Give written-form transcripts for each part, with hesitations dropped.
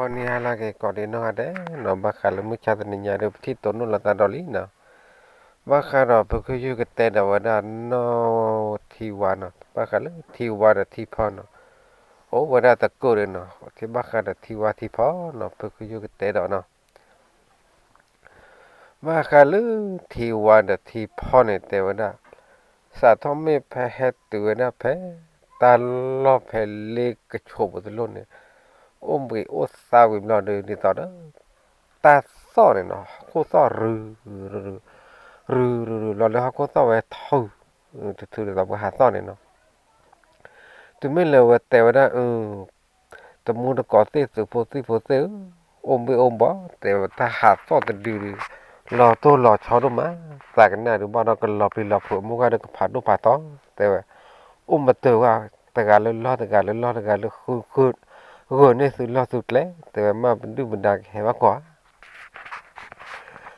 ni hala ke ko de no ade no ba khala mu cha de nya de thi to no la ta do li no ba kha ro pe khu yu ke te da wa da no thi wa no ba khala thi wa da thi pho no o wa da ta ko de no thi ba kha da thi wa thi pho no pe khu yu ke te da no ba khala thi wa da thi pho ne te wa da sa tho me phe he tu na phe ta lo phe le ke cho bu de lo ne ôm bị ốt sao bị lo được đi tao đó ta so này nó cô so rừ rừ rừ rừ lo đó cô so về thâu từ từ là tao hạt so này nó từ mấy lời tèo đó tao mua nó có tiền từ phố tiêu ôm bị ôm bó tèo ta hạt so từ từ lo tôi lo cho đâu mà tại cái này được bao nó còn lọ phụ mua cái được phá đâu phá to tèo ôm mà tèo à tèo gà lên lo khu khu rồi nên sự lo sụt lẽแต่มาเป็นดูบันดาแค่ว่าก่อ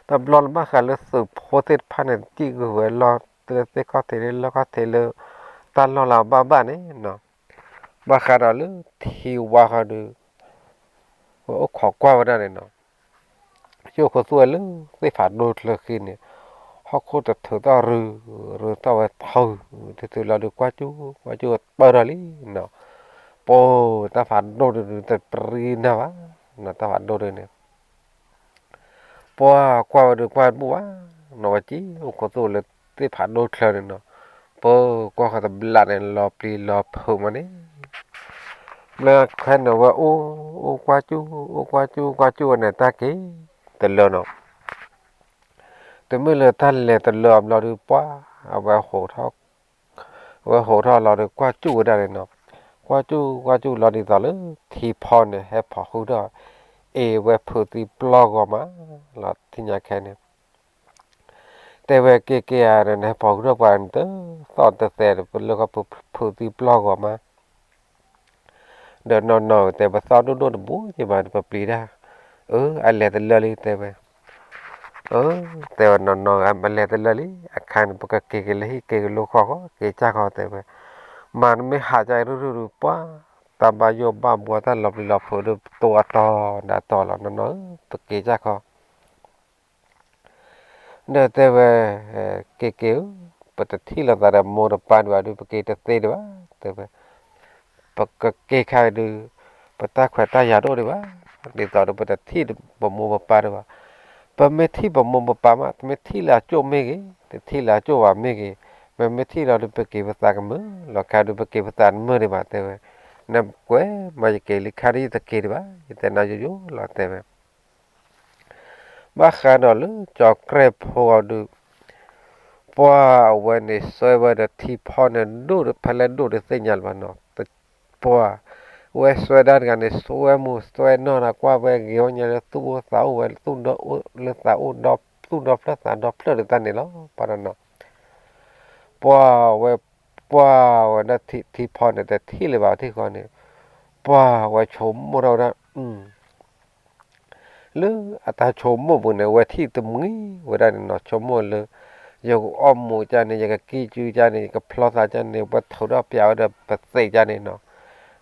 แต่รอมาค่ะแล้วสืบโพสต์พันธุ์ที่ก็เวลาเตอเตก็เทเลแล้วก็เทเลตอนเราบ้านี่เนาะมาค่ะเราเลยที่ว่าค่ะดูว่าขอกว่าได้เนาะโยกสวยเลยได้ผ่านโดดเลยคืนเนี่ยเขาโคตรเถื่อต่อรือต่อว่าเท่าที่เราดูกว่าจูเปิดอะไรเนาะpo ta phản đồ được ta prina vá là ta phản đồ được nè po qua được qua bua nó chỉ có tôi là cái phản đồ theo này nó po qua cái tập lạt này lò pli lò phở mà đấy là khen nóว่าô qua chú này ta cái từ lừa nó từ mới lừa ta lừa từ lừa lò được qua vào hồ thọ lò được qua chú ở đây nó qua chú lo đi tao lớn thì phò này hay phò khu đó về phụ thì blog mà là thì nhà cái nàyแต่ว่าเกี่ยๆเนี่ยพอรู้ว่าอันเตอสอนแต่แล้วก็phụ thì blog màเดินนอนแต่ว่าสอนโดนบู๊ที่บ้านปลีได้อะไรแต่เลยแต่ว่าแต่ว่านอนอะไรแต่เลยอาคารปกติเกี่ยเลยเกี่ยลูกเขาเกี่ยจ้าเขาแต่ว่ามันไม่หายใจรู้ป่ะตาบายบ้าบัวถ้าหลับดูตัวต่อด่าต่อแล้วนั่นเนาะตะเกียจ้าเขาเดี๋ยวแต่ว่าเกี่ยวปกติเราแต่โมดปานว่าดูปกติเตดีว่าแต่ว่าปกติใครดูปตาขวัญตายาดูดีว่าเดี๋ยวต่อดูปกติบ่โมบ่ปานว่าปะไม่ที่บ่โมบ่ปานมาไม่ที่ละโจไม่กี่แต่ที่ละโจว่าไม่กี่ไม่ที่เราดูปกติภาษากันมั้งเราแค่ดูปกติภาษาเมื่อดีว่าแต่ว่านับกว่ามาจะเกี่ยลิขารีตะเกียดีว่าแต่น่าจะอยู่เราแต่ว่าบ้าขนาดเลยจอกเกรบพอดูป้าวันนี้สวยวันที่พอเนี่ยดูพลันดูได้สัญญาณวันเนาะแต่ป้าวันสวยด้านกันเนี่ยสวยมูสวยนอนกว่าวันเกี่ยวเนี่ยตู้สาววันตู้ดอกเลือสาวดอกตู้ดอกพระสารดอกเพลิดตันนี่แล้วปานนั้นเนาะป้าวันนั้นที่พอเนี่ยแต่ที่เลยว่าที่ก่อนเนี่ยป้าวันชมเรานะหรืออาตาชมมั่วบุญเนี่ยว่าที่ตรงนี้ว่าได้เนาะชมมั่วเลยอย่างอ้อมหมูจานเนี่ยอย่างกี้จูจานเนี่ยกับพลอสจานเนี่ยว่าเท่าดอกเปียวเดปัสเซจานเนี่ยเนาะ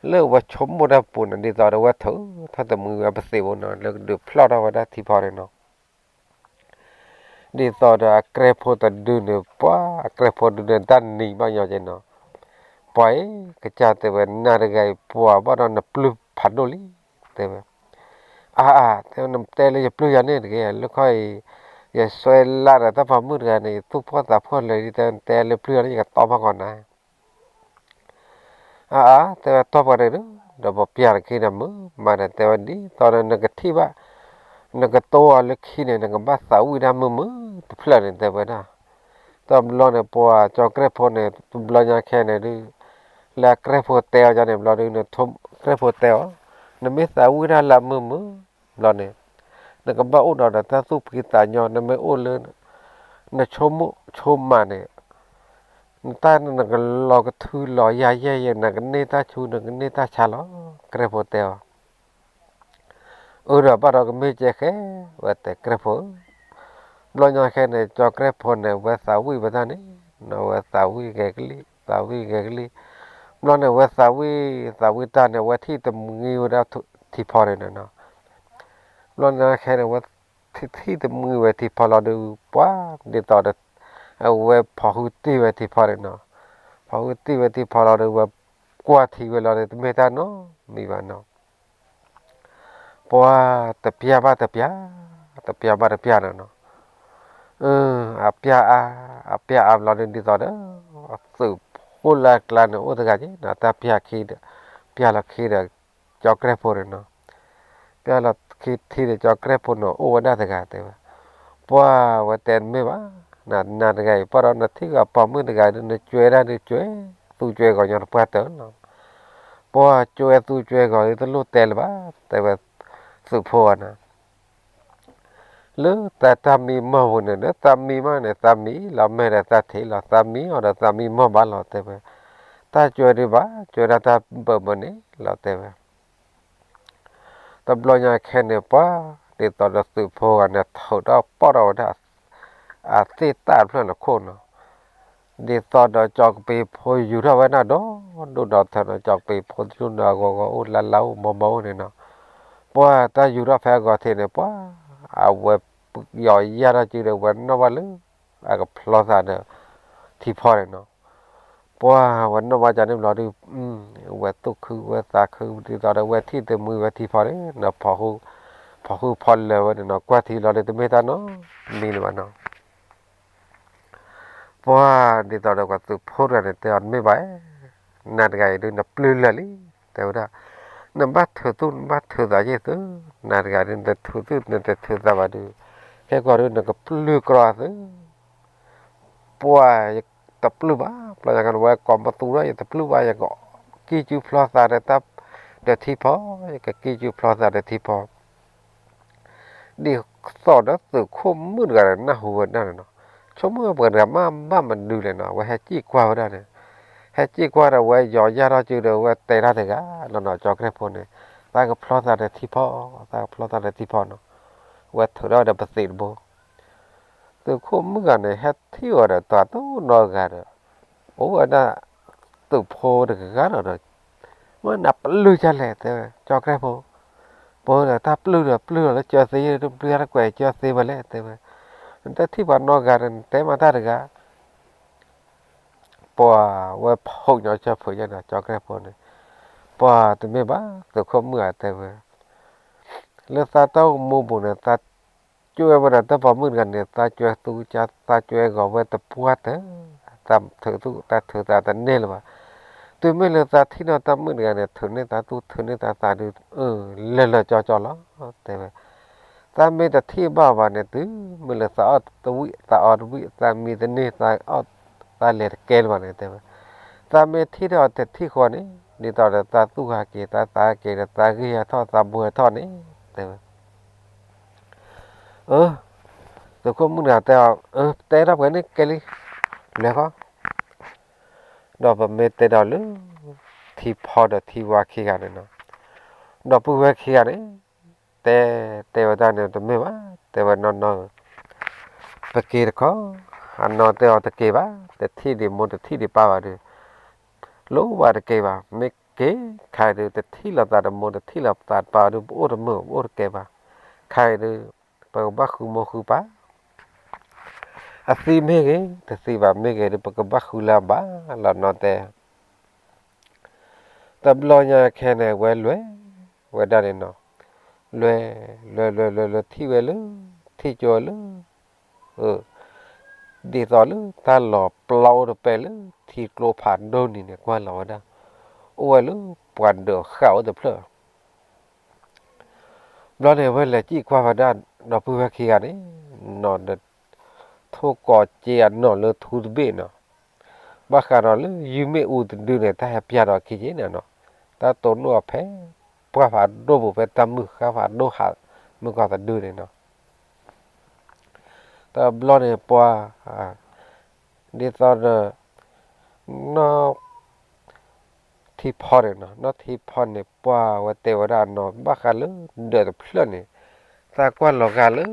เลิกว่าชมมั่วได้ปุ่นอันนี้ต่อได้ว่าเท่าถ้าแต่มือว่าปัสเซบุญเนาะเลิกดูพลอดว่าได้ที่พอเลยเนาะนี่ต่อได้เกรพอตัดดูเนี่ยป้าเกรพอดูเนี่ยด้านนี้บ้างอย่างเจเนาะไปกระจายแต่ว่านาฬิกาปัวบ้านเราปลุกพัดโดลีแต่ว่าแต่น้ำเตลจะปลุกยันเนี่ยแกแล้วค่อยอย่าสวยลาดแต่พอมืดกันนี่ทุกพ่อตาพ่อเลยแต่เลยปลุกยันนี่ก็ตอบมาก่อนนะแต่ว่าตอบกันเลยเนาะเดี๋ยวบอกเปลี่ยนขี้น้ำมือมาแต่วันนี้ตอนนั้นนึกที่ว่านึกโตอะไรขี้เนี่ยนึกบ้าสาววินามือเพลินแต่ว่านะตอนร้อนเนี่ยปัวจอกเกรพอเนี่ยตุบลอยแค่เนี่ยดูแล้วเกรพอเตลจะเนี่ยเราดูเนี่ยทุ่มเกรพอเตลนั่นไม่สาววินาละมือเราเนี่ยนึกบ้าอุดรแต่ถ้าสู้พิจารณานั่นไม่อุดเลยนั่นชมมาเนี่ยตานั่นก็รอกระทือรอยายนั่นก็เนต้าชูนั่นก็เนต้าชาล้อเกรพอเตลเราบ้านเราก็ไม่เจ๊แค่ว่าแต่เกรพอลอยแค่เนี่ยจอกเกรพอเนี่ยว่าสาววิบัตินี่เนาะว่าสาววิแกกลีเราเนี่ยว่าสาววิตาเนี่ยว่าที่ตะมือเราที่พอเลยเนาะ ร้อนนะแค่ว่าที่ตะมือไว้ที่พอเราดูป้าเดี๋ยวต่อเดี๋ยวเอาไว้พอหุตีไว้ที่พอเลยเนาะพอหุตีไว้ที่พอเราดูว่ากว่าที่เวลาเดี๋ยวไม่ได้เนาะมีบ้านเนาะเพราะว่าตะเปียบ้าตะเปียบ้าตะเปียเนาะอาเปียอาเราเดินดีต่อเด้อสืบพูดละกลานโอ้ตะกาจีนะตะเปียขี้เด้อเปียละขี้เด้อจอกเกรโพเรเนาะเปียละขี้ที่เด้อจอกเกรโพเนาะโอ้วันนั้นตะกาเตวะเพราะว่าเต็นไม่ว่านาตะกาเพราะเราที่กับปอมือตะกาเดินช่วยได้ช่วยตู้ช่วยก็ยังพอเตอเนาะเพราะช่วยตู้ช่วยก็ตะลุเตลบ้าแต่ว่าสืบพูนะหรือแต่ตามีมาวันเนี่ยตามีมาเนี่ยตามีเราไม่ได้ตาเทเราตามีorตามีมาบ้านเราเตะตาช่วยดีบ้าช่วยเราตาเปิดมันนี่เราเตะตบลอยแค่เนี่ยป้าเดี๋ยวตอนเราสืบพอเนี่ยเขาเราป้อเราได้เสียตาเพื่อนละคนเนาะเดี๋ยวตอนเราจอกไปพออยู่เท่าไว้น่ะดอดูดอกเท่านั้นจอกไปพอจุนเราก็อุลาเล้าเมาเนี่ยเนาะเพราะว่าถ้าอยู่รอบแพ้ก็เทเนี่ยป้าเอาไว้ย่อยยาเราจีเดียววันนวันเลยก็พลอสานเนี่ยที่พอเลยเนาะเพราะว่าวันนวันจันทร์เนี่ยเราดูเวตุคือเวตาคือที่ตอนเราเวที่เต็มมือเวที่พอเลยเนาะพอพอเลยวันเนาะกว่าที่เราได้ตัวไม่ตาเนาะมีหรือเปล่าเนาะเพราะว่าที่ตอนเราก็ตัวพูดกันเนี่ยตอนไม่ไหวนัดกันดูนับปลื้มเลยแต่ว่านับบัดเถื่อตุ้นบัดเถื่อตาเยอะตัวนัดกันเนี่ยเถื่อตุ้นเนี่ยเถื่อตาบัดดูแค่ก็ดูนับก็ปลื้มกราดเพราะว่าตับปลื้มบ้าเพราะอย่างนั้นว่าก่อนประตูแล้วตับปลื้มว่าอย่างก็กี่จูพลอสอะไรตับเดี๋ยวที่พอก็กี่จูพลอสอะไรที่พอดีสอนแล้วสื่อคมมืดกันนะหัวนั่นเนาะชั่วโมงเปิดกับมามันดูเลยเนาะว่าให้จี้กว่าได้เนี่ยให้จี้กว่าเราไว้ย่อยาเราจืดเราไว้เตะได้เลยก็เราเนาะจอกแค่พอเนี่ยตาก็พลอสอะไรที่พอตาพลอสอะไรที่พอเนาะว่าถือเราเดี๋ยวประสิทธิ์บ่ตัวคมมืดกันเนี่ยให้ที่ว่าเดี๋ยวตัวตู้นอนกันโอ้อันน่ะตัวพอเด็กกันเนาะมันนับลื้อจังเลยแต่จอกแค่พอพอแล้วถ้าปลื้มแล้วเจอสิเรื่องอะไรเจอสิมาแล้วแต่แต่ที่บ้านนอกกันแต่มาท่าเด็กปัวว่าพกย้อนเชื่อฝืนยันจอกแค่พอเนี่ยปัวตัวไม่บ้าตัวเขาเมื่อแต่เรื่องตาเต้ามูบุเนี่ยตาช่วยวันนั้นตาพอมือกันเนี่ยตาช่วยตู้จัดตาช่วยก่อไว้ตะปวดเถอะตามเถอะตู้ตาเถอะตาเนี่ยหรือว่าตัวไม่เลือกตาที่นอนตามือกันเนี่ยถึงเนี่ยตาตู้ถึงเนี่ยตาดูเลยจอแล้วแต่ตาไม่แต่ที่บ้าวันเนี่ยตื้อมันเลยสะอดตาออดวิตามีแต่เนี่ยตาออดตาเล็ดเกลวันเนี่ยแต่ตาไม่ที่เราแต่ที่คนนี้นี่ตอนตาตู้หาเกตาเกตาเกียทอดตาบัวทอดนี่แต่ตัวคนมึงแต่แต่รับกันนี่เกลิแล้วก็ดอกแบบเมตดอลล์ที่พอดที่ว่าขี้กันเนาะดอกผู้ว่าขี้กันแต่ว่าตอนนี้ตัวไม่ว่าแต่ว่านอนตะเกียบเขาอันนอนแต่เอาตะเกียบแต่ที่ดีมุดที่ดีป่าวดูรู้ว่าตะเกียบไม่เก๋ใครดูแต่ที่เราตัดมุดที่เราตัดป่าวดูโอ้ตะมือโอ้ตะเกียบใครดูเปิดบ้าคือโมคือป่าอาศัยไม่เก๋แต่สิว่าไม่เก๋ดูเปิดบ้าคือลาบ้าเรานอนแต่บลอยแค่ไหนเว้ยเว้ยได้เนาะเลยที่เวลที่จอลดีต่อเลยถ้าหลอบเปล่าไปเลยที่โกลผ่านโดนนี่เนี่ยกว่าเราได้โอ้ยเลยปวดเดือดเข้าเดือดเพลอเราเนี่ยเวลาจี้กว่าพด้านเราเพื่อขี้กันนี่นอนเด็ดทุกกอเจียนนอนเลยทุบเบนเนาะบ้าการเราเลยยูไม่อูดดูเนี่ยถ้าแฮปปี้เราขี้เจเนี่ยเนาะถ้าตัวนัวแพ้พวกผ่านโดบุไปตามมือข้าผ่านโดขามือก็จะดูเนี่ยเนาะแต่บลอเนี่ยปัวดีตอนนอที่พอเนี่ยเนาะนอที่พอเนี่ยปัวว่าเทวดานอนบ้ากันเลยเดือดเพลินเนี่ยตากวนหลอกกันเลย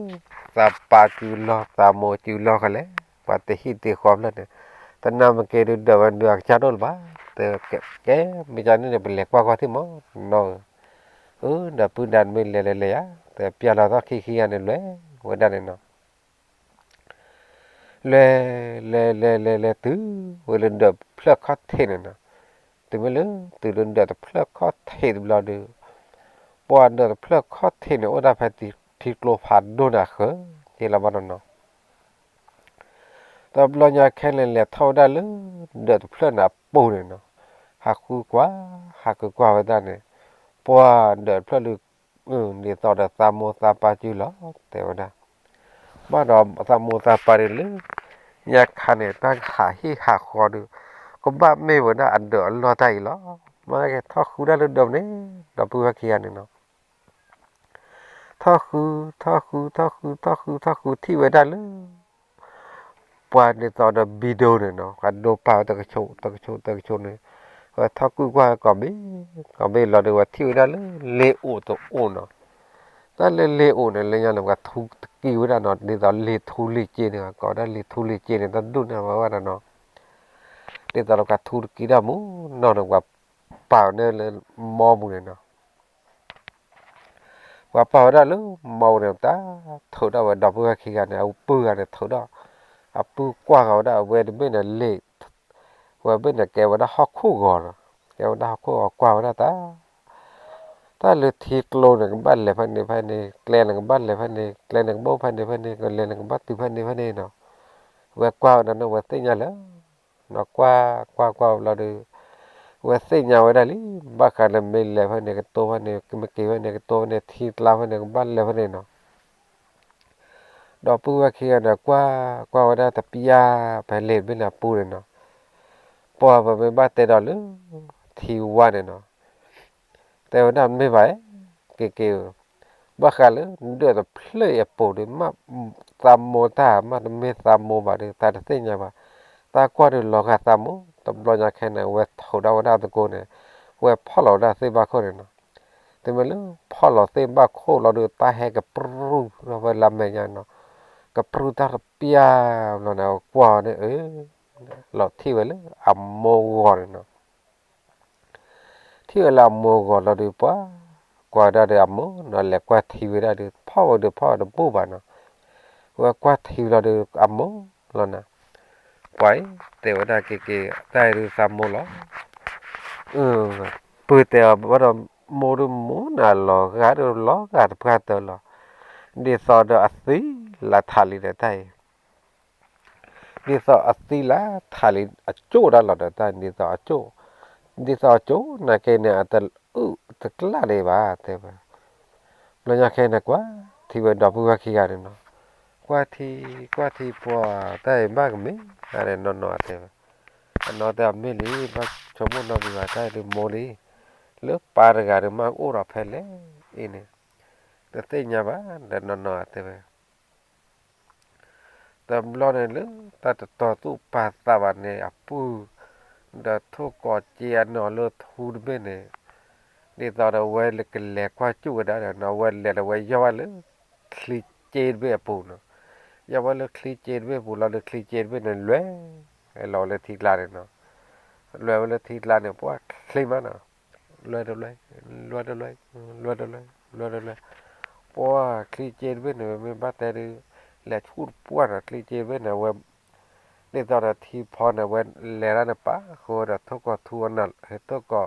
ตาปาจูหลอกตาโมจูหลอกกันเลยปาเตหิเตความเลยเนี่ยแต่น้ำมันเกิดเดือดวันเดือดชาโดนบ้าแต่แกไม่จำนี่เนี่ยเป็นเหล็กว่าที่มั้งเนาะเดี๋ยวปืนดันไม่เลยอ่ะ แต่เปียเราต้องขี้ๆอันนี้เลยว่าได้เนาะเลยตื้อเวลาเดือบเพลิดข้อเทนเนาะแต่เมื่อเลยตื่นเดือบเพลิดข้อเทนเราเดือปอนเดือบเพลิดข้อเทนเนี่ยโอ้ได้พันที่โกลพันโดนอ่ะเหรอที่เราบ้านเนาะแต่เราอยากแค่เล่นแหละเท่าได้เลยเดือบเพลิดน่ะปูเนี่ยเนาะหักกว่าไว้ได้เนี่ยปอนเดือบเพลิดลึกเดี๋ยวต่อเดือบ3 โมง3 ปาจิแล้วแต่ว่านะบ้านเรา3 โมง3 ปาเลย อยากขันเนี่ยตั้งขาที่ขาคอดูก็บ้าไม่เหมือนนะอันเดือดรอใจหรอมาแค่ท่อคูได้รุ่นเดิมนี่เราพูดว่าเคียนเนาะท่อคูที่ไว้ได้เลยปานในตอนนั้นวิดีโอเนี่ยเนาะกันโดเปล่าตะกโชเนี่ยว่าท่อคูกว่าก็ไม่เราดูว่าที่ไว้ได้เลยเลโอตัวโอเนาะแต่เลโอเนี่ยเลยยังเราทุกกี่ไว้ได้เนาะในตอนเลทูเลเจเนี่ยก็ได้เลทูเลเจเนี่ยตอนดูเนี่ยว่าเนาะนี่ตอนเรากัดทุรกีดามูนอนกับเปล่าเนี่ยเลยมอมูเนี่ยเนาะว่าเปล่าได้หรือมอเนี่ยตาถือได้ว่าดับเบิลขี้กันเนี่ยเอาปืนเนี่ยถือได้เอาปืนกว้างเอาได้เวทไม่เนี่ยเละว่าไม่เนี่ยแกว่าได้ฮอกคู่ก่อนแกว่าได้ฮอกคู่กว้างได้ถ้าเลยทีโลเนี่ยกับบ้านเลยพันเนี่ยแกลนกับบ้านเลยพันเนี่ยแกลนกับบ้านพันเนี่ยก็เล่นกับบ้านตีพันเนี่ยเนาะว่ากว้างนั่นเนาะว่าตีเนี่ยแล้วเนาะกว้างเราดู वैसे न्यावे डाली बाखाने मिल लेवे ने के तो ने के में केवे ने के तो ने थी लावे ने बाल लेवे ने नो डॉपू वा खिया ना क्वा वदा त पिया पहले बिना पूरे नो पो बे बाते डाल थी वा ने नो ते वदाไม่ไหวके बाखालेเดือดเพลยปดมาตามโมตามาไม่ตามโมบาดตาเตญาบาตากว่าเดลอกาตามโมตบลอยาแค่ไหนเวทโหดาวดาตะโกเนี่ยเวทพ่อเราได้เซบาโคเนี่ยนะแต่เมื่อลูพ่อเราเซบาโคเราเดือตาแหกับปรูเราเวลาเมียนเนาะกับปรูตาเปียเราเนี่ยกว่าเนี่ยเราที่เวลาอัมโมกอนเนาะที่เวลาอัมโมกอนเราดูป่ะกว่าได้อัมโมนั่นแหละกว่าที่เวลาดูพ่อเดือปูบ้านเนาะว่ากว่าที่เราดูอัมโมเรานะไปแต่ว่าได้เก๋ๆได้ดูสามโมแล้วเปิดแต่ว่าเราโมดูโมน่ะหรอกาดูล้อกาดพลาดตลอดเดี๋ยวสอดอัศละทาลีได้เดี๋ยวสออัศละทาลีอโจได้หรอได้เดี๋ยวสออโจนะแกเนี่ยแต่ตะกล้าเลยว่าแต่ว่าเราอยากแค่นักว่าที่ว่าดอกบัวขี้กันเนาะกว่าที่ปัวได้มากมั้ยอะไรนอนๆแต่นอนแต่ไม่ลีบักชมนอนวิวาได้หรือโมลีหรือปาร์กาหรือมาอุราเพลอินแต่เตี้ยบ้าแต่นอนๆแต่แต่รอเนี่ยเลยแต่ต่อตู้ปาตาวันเนี่ยปูเดทุกกอเจียนนอนเลือทูดเบเนี่ยนี่ตอนเราเวลกันแหลกว่าจู่ได้เนาะเวลเละเวยาวเลยคลีเจนเบปูเนาะยาวเลยคลีเจนเบปูเราเลยคลีเจนเบเนี่ยเลยเราเลยทีลาเนี่ยเนาะเลยทีลาเนี่ยเพราะว่าคลีมันเนาะเลยเพราะว่าคลีเจนเบเนี่ยไม่บ้าแต่และชูดปวดคลีเจนเบเนี่ยว่านี่ตอนที่พอเนี่ยเวนเลราเนี่ยปะโคตรทุกข์ก็ทวนนั่นเหตุก็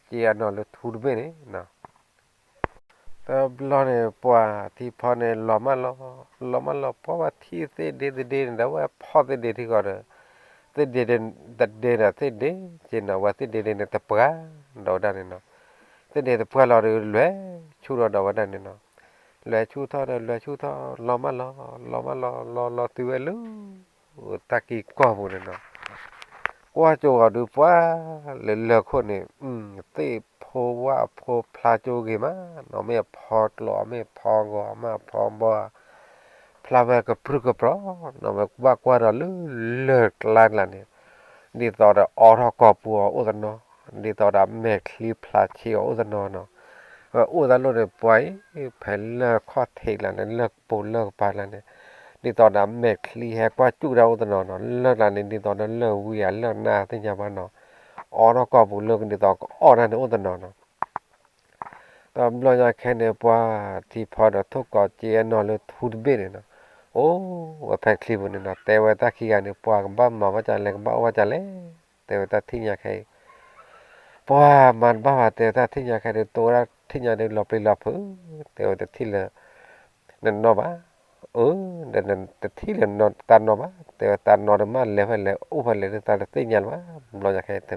เจียนนั่นเลยทูดเบเนี่ยนะแต่เราเนี่ยปว่าที่พอเนี่ยล้อมาล้อเพราะว่าที่เสด็จเนี่ยว่าพอเสด็จที่ก่อนเสด็จตัดเดินเสด็จเจนว่าเสด็จเนี่ยตะปะเราได้เนี่ยเนาะเสด็จตะปะเราเลยชูเราได้เนี่ยเนาะเลยชูท่อเลยชูท่อล้อตัวเองตะกี้กว่าหมดเลยเนาะกว่าโจก็ดูว่าเลยคนเนี่ยเตะพอว่าพอพลาโจกี่มาเนาะไม่พอหล่อไม่พอก็มาพอบ่พลาแบบก็พรึกก็เพราะเนาะว่ากว่าเราเลิกล้านละเนี่ยดีต่อเราออร์ก็ปัวอุตเนาะดีต่อเราแม่คลีพลาเชียวอุตเนาะเนาะอุตโลเนี่ยปล่อยแผ่นเลิกข้อเทละเนี่ยเลิกปูเลิกปานละเนี่ยนี่ตอนนั้นแม่คลีแฮกว่าจุเราตอนนั้นเลิกนั้นนี่ตอนนั้นเลิกวิเลิกหน้าที่จะมาเนาะอ๋อเราก็บุเลิกนี่ตอนก็อ๋อนั่นอุตนานเนาะ ตอนเราอยากแค่เนี่ยว่าที่พอเราทุกข์ก่อเจียนนอนเลยทุนเบี้ยเนี่ยนะโอ้ว่าแพ้คลิปเนี่ยนะแต่ว่าตาขี้กันเนี่ยว่ากันบ้ามาว่าจะเล่นบ้าว่าจะเล่นแต่ว่าตาที่อยากให้เพราะว่ามันบ้าแต่ตาที่อยากให้ตัวละที่อยากได้หลบไปหลบแต่ว่าแต่ที่ละนั่นนอบ้านั่นแต่ที่ละนอนตานนอบ้าแต่ว่าตานนอนมาเลี้ยวเลยอู้ไปเลยตาที่อยากว่าเราอยากให้แต่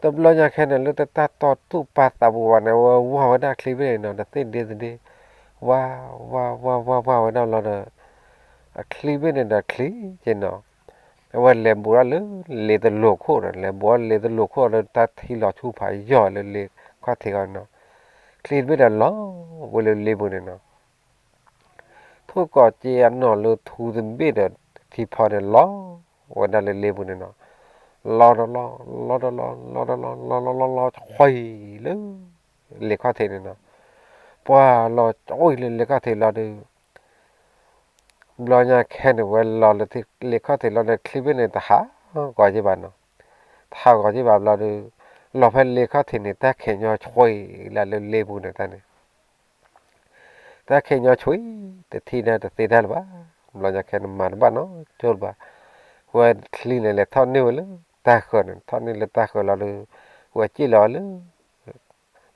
तब lo nya khen le ta to tu pa ta bu wa ne wa da kli be no da tin de wa na lo da a kli be ne da kli je no wa le bu ra le de lo kho ra le bu le de lo kho ra ta thi lo chu pha yo le kha the ga no kli be da lo wo le bu ne no thu ko je an no lo thu de be da thi pha de lo wa da le bu ne no lo khoai lư le có thể này nó qua lo ôi le có thể lo được lo nhà khen được well lo thì le có thể lo được clip này ta hả gọi gì bạn nó thao gọi gì bạn lo được lo phải le có thể này ta khen nhau khoai là le bu này ta này ta khen nhau chuối thì này thì đây là lo nhà khen mà bạn nó chốt ba qua clean này là thao nhiều lắm ta khờ này thao này là ta khờ lo được qua chỉ lo lắm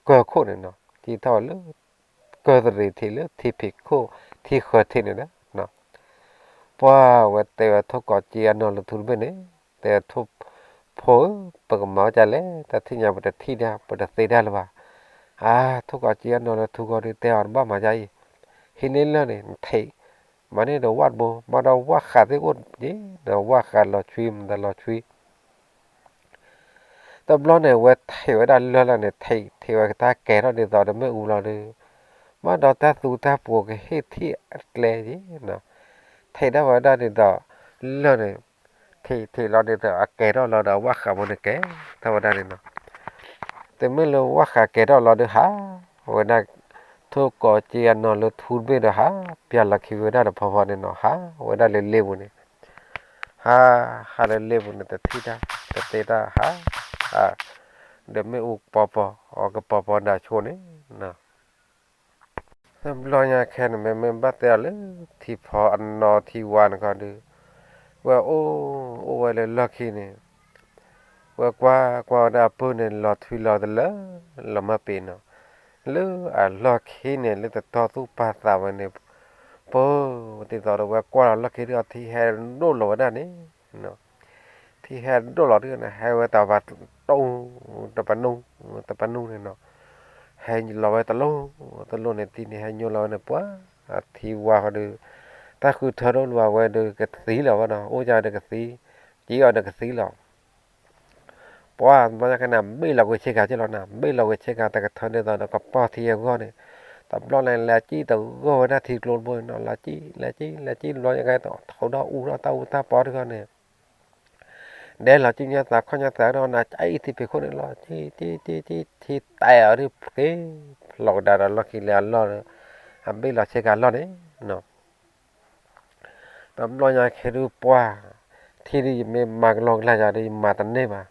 cơ khô này nó chỉ thao lắm cơ rồi thì lắm thì bị khô thì khờ thì này đó nó qua vàแต่ทุกข์จีอันนั้นทุนไปเนี่ยแต่ทุกโผปกมาจะเลยแต่ที่ยังประที่เนี่ยประเทศได้หรือเปล่าทุกข์จีอันนั้นทุกข์ที่แต่อันบ้ามาใจหินนี่แล้วเนี่ยไทยมันเนี่ยเราวัดบ่มาเราวัดขาดที่คนนี่เราวัดขาดเราช่วยมันเราช่วยแต่เราเนี่ยว่าไทยว่าได้เรื่องเนี่ยไทยว่าตาแก่เราเนี่ยตอนไม่อู้เราเลยมาเราตาสูตาปวกเฮ็ดที่เลยจีเนาะไทยได้ว่าได้เนี่ยต่อเรื่องเนี่ยที่เราเนี่ยต่อแก่เราว่าขามันเนี่ยแก่ถ้าว่าได้เนี่ยแต่ไม่รู้ว่าขาแก่เราเนี่ยหาว่าได้ทุกข์จีอันนั้นเราทุนไปเด้อหาเปียละคิวได้พอๆเนี่ยเนาะหาว่าได้เร็วๆเนี่ยหาเร็วๆเนี่ยแต่ที่ได้แต่เตได้หาเดี๋ยวไม่อุกปอปอออกกับปอปอได้ชวนนี่นะรอยาแค่นั้นไม่บัดแต่เลยที่พออันนอที่วานก็ดูว่าโอ้ว่าเลยลักขี้เนี่ยว่ากว่าได้ปืนเนี่ยหลอดทุยหลอดละละมาเป็นเนาะเลยลักขี้เนี่ยเลยแต่ต่อตู้ปาตาวันเนี่ยปอติดต่อว่ากว่าลักขี้เรื่องที่แฮนโดนหลอดนั่นนี่เนาะที่แฮนโดนหลอดเนี่ยนะแฮว่าตาวัดตู้ตะปนุเนี่ยเนาะ hay lo vậy ta lo này tin hay nhiều lo này quá thì qua được ta cứ thở đó qua qua được cái xí là vào đó ôi trời được cái xí chỉ ở được cái xí là quá mà cái nào bây là cái chơi cả chứ lo nào bây là cái chơi cả tại cái thở này rồi nó có bao thì ngon này tập lo này là chi từ gọi ra thịt luôn bôi nó là chi lo những cái thầu đó u đó tao ta bỏ được con này để là chi nhà ta không nhà ta đó là cháy thì phải không lo chi tài ở đi cái lò đà là khi là lo bây là xe cả lo đấy nó tầm lo nhà khi đi qua thì đi mà lo là giờ đi mà tận đây mà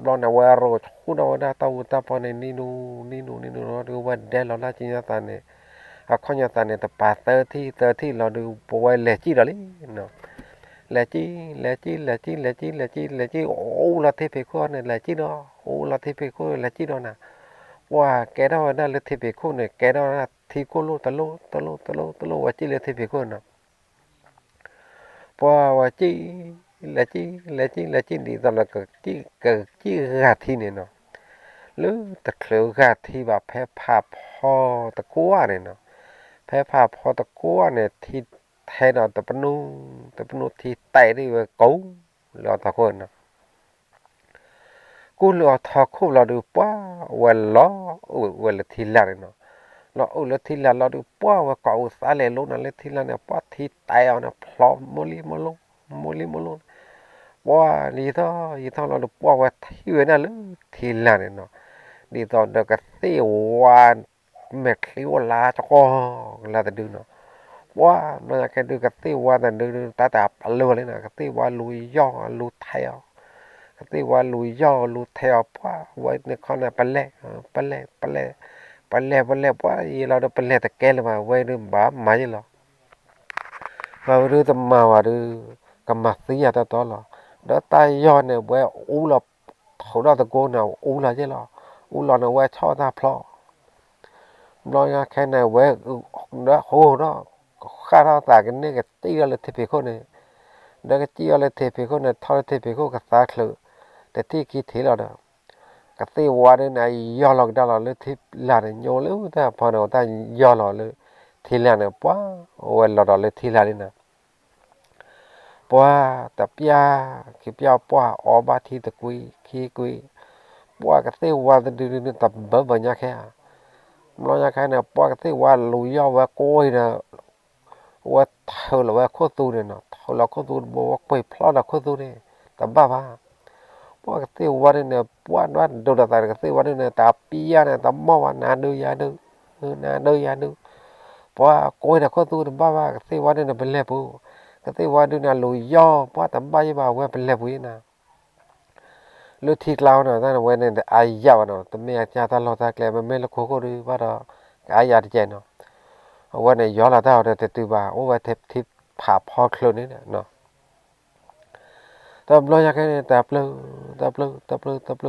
lo nào qua rồi chú đâu đã tao ta bỏ này ninu nó đi qua để lo là chi nhà ta này không nhà ta này ta bà tơ thì lo đi qua lẻ chi đó đấy nó là chi ô là thế phải con này là chi đó ô là thế phải con là chi đó nè wow cái đó là thế phải con này cái đó là thì con lô và chi là thế phải con nè wow là chi đi tao là chi gạt thi này nè lứa tật lứa gạt thi và phép phạp ho tật quá này nè phép phạp ho tật quá này thì hay là tập nu thì tay đi về cấu là thọ hơn nè cú là thọ khô là được quá và là thì là nó là thì là được quá và cậu xa lệ luôn là thì là quá thì tay nó plom moli quá đi thôi là được quá và thì về nào thì là nó đi thôi được cái tiêu hoàn mẹ khiêu là cho con là được nóว่ามันก็ดูกับที่ว่าแต่ดูตาตาปลือเลยนะกับที่ว่าลุยย่อลุยไทย cái tí qua lùi do lùi theo quá vậy nên con này bắn lẹ quá gì là nó bắn lẹ thật kén mà vậy nên bả máy là và đưa tầm màu và đưa cầm mặt tí nhà ta to là đó tay do này vậy u là thấu đó ta cô nào u là chứ là u là nó vậy cho ta plo nói ra cái này vậy đó hồ đó khá là ta cái này cái tí là thì phải con này đó cái tí là thì phải con này thôi thì phải con cái ta khửแต่ที่คิดทีเราเด้อกติว่าเนี่ยนายย่อหลอกได้หรอเลยที่ลาเนี่ยโยเลยแต่พอเราแต่ย่อหลอกเลยที่ลาเนี่ยป้าเวลาเราเลยที่ลาเลยนะป้าแต่ปียคิดปียป้าออบาที่ตะกุยขี้กุยป้ากติว่าเนี่ยดูเนี่ยแต่เบิ่มเนี่ยแค่เราเนี่ยแค่เนี่ยป้ากติว่าลุยย่อว่าโกยเนี่ยว่าเท่าเราว่าโคตรตูเนี่ยเนาะเท่าเราโคตรตูบอกว่าไปพลาดเราโคตรตูเนี่ยแต่บ้าพวกที่วันนี้วันดูดตาร์ก็ที่วันนี้ตาปียนะตาหม้อนาดูยาดูเพราะโกยนะเขาตัวบ้าก็ที่วันนี้เป็นเล็บก็ที่วันนี้ลุยย่อเพราะตาบ้าว่าว่าเป็นเล็บนะลูกที่เราเนาะตอนวันนี้ไอ้ยาวเนาะแต่ไม่อยากจะตลอดตาแกมันไม่ละโคก็รู้ว่าเราไอ้ยาดีใจเนาะวันนี้ย้อนเราได้แต่ตัวบ้าโอ้ว่าที่ผ่าพอคลุนนี่เนาะแต่เราอยากให้แต่เปลือ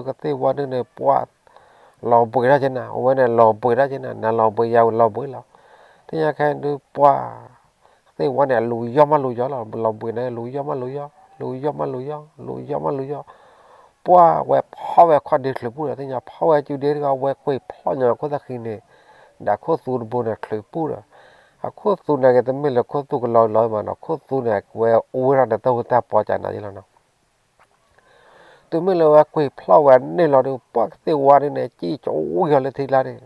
กก็ที่วันนี้ปวดเราปุยได้ใช่ไหมวันนี้เราปุยได้ใช่ไหมนั่นเราปุยยาวเราปุยเราที่อยากให้ดูปวดที่วันนี้ลุยย่อมาลุยย่อเราปุยได้ลุยย่อมาลุยย่อปวดเว็บพ่อเว็บคอนดิคลิปูที่อยากพ่อเว็บจูเดียร์ก็เว็บคุยพ่อเนี่ยก็ตะกี้เนี่ยด่าโคตรสูนบุญเนี่ยคลิปูอ่ะโคตรสูนเนี่ยก็จะไม่เลยโคตรสูนก็ลอยมาเนาะโคตรสูนเนี่ยเว็บอู่ระดับตัวแต่พอใจนะจีแล้วเนาะตัวเมื่อเราคุยพลาวันนี่เราดูปักเสียววันนี่จี้โจ้ยเลยทีละนี่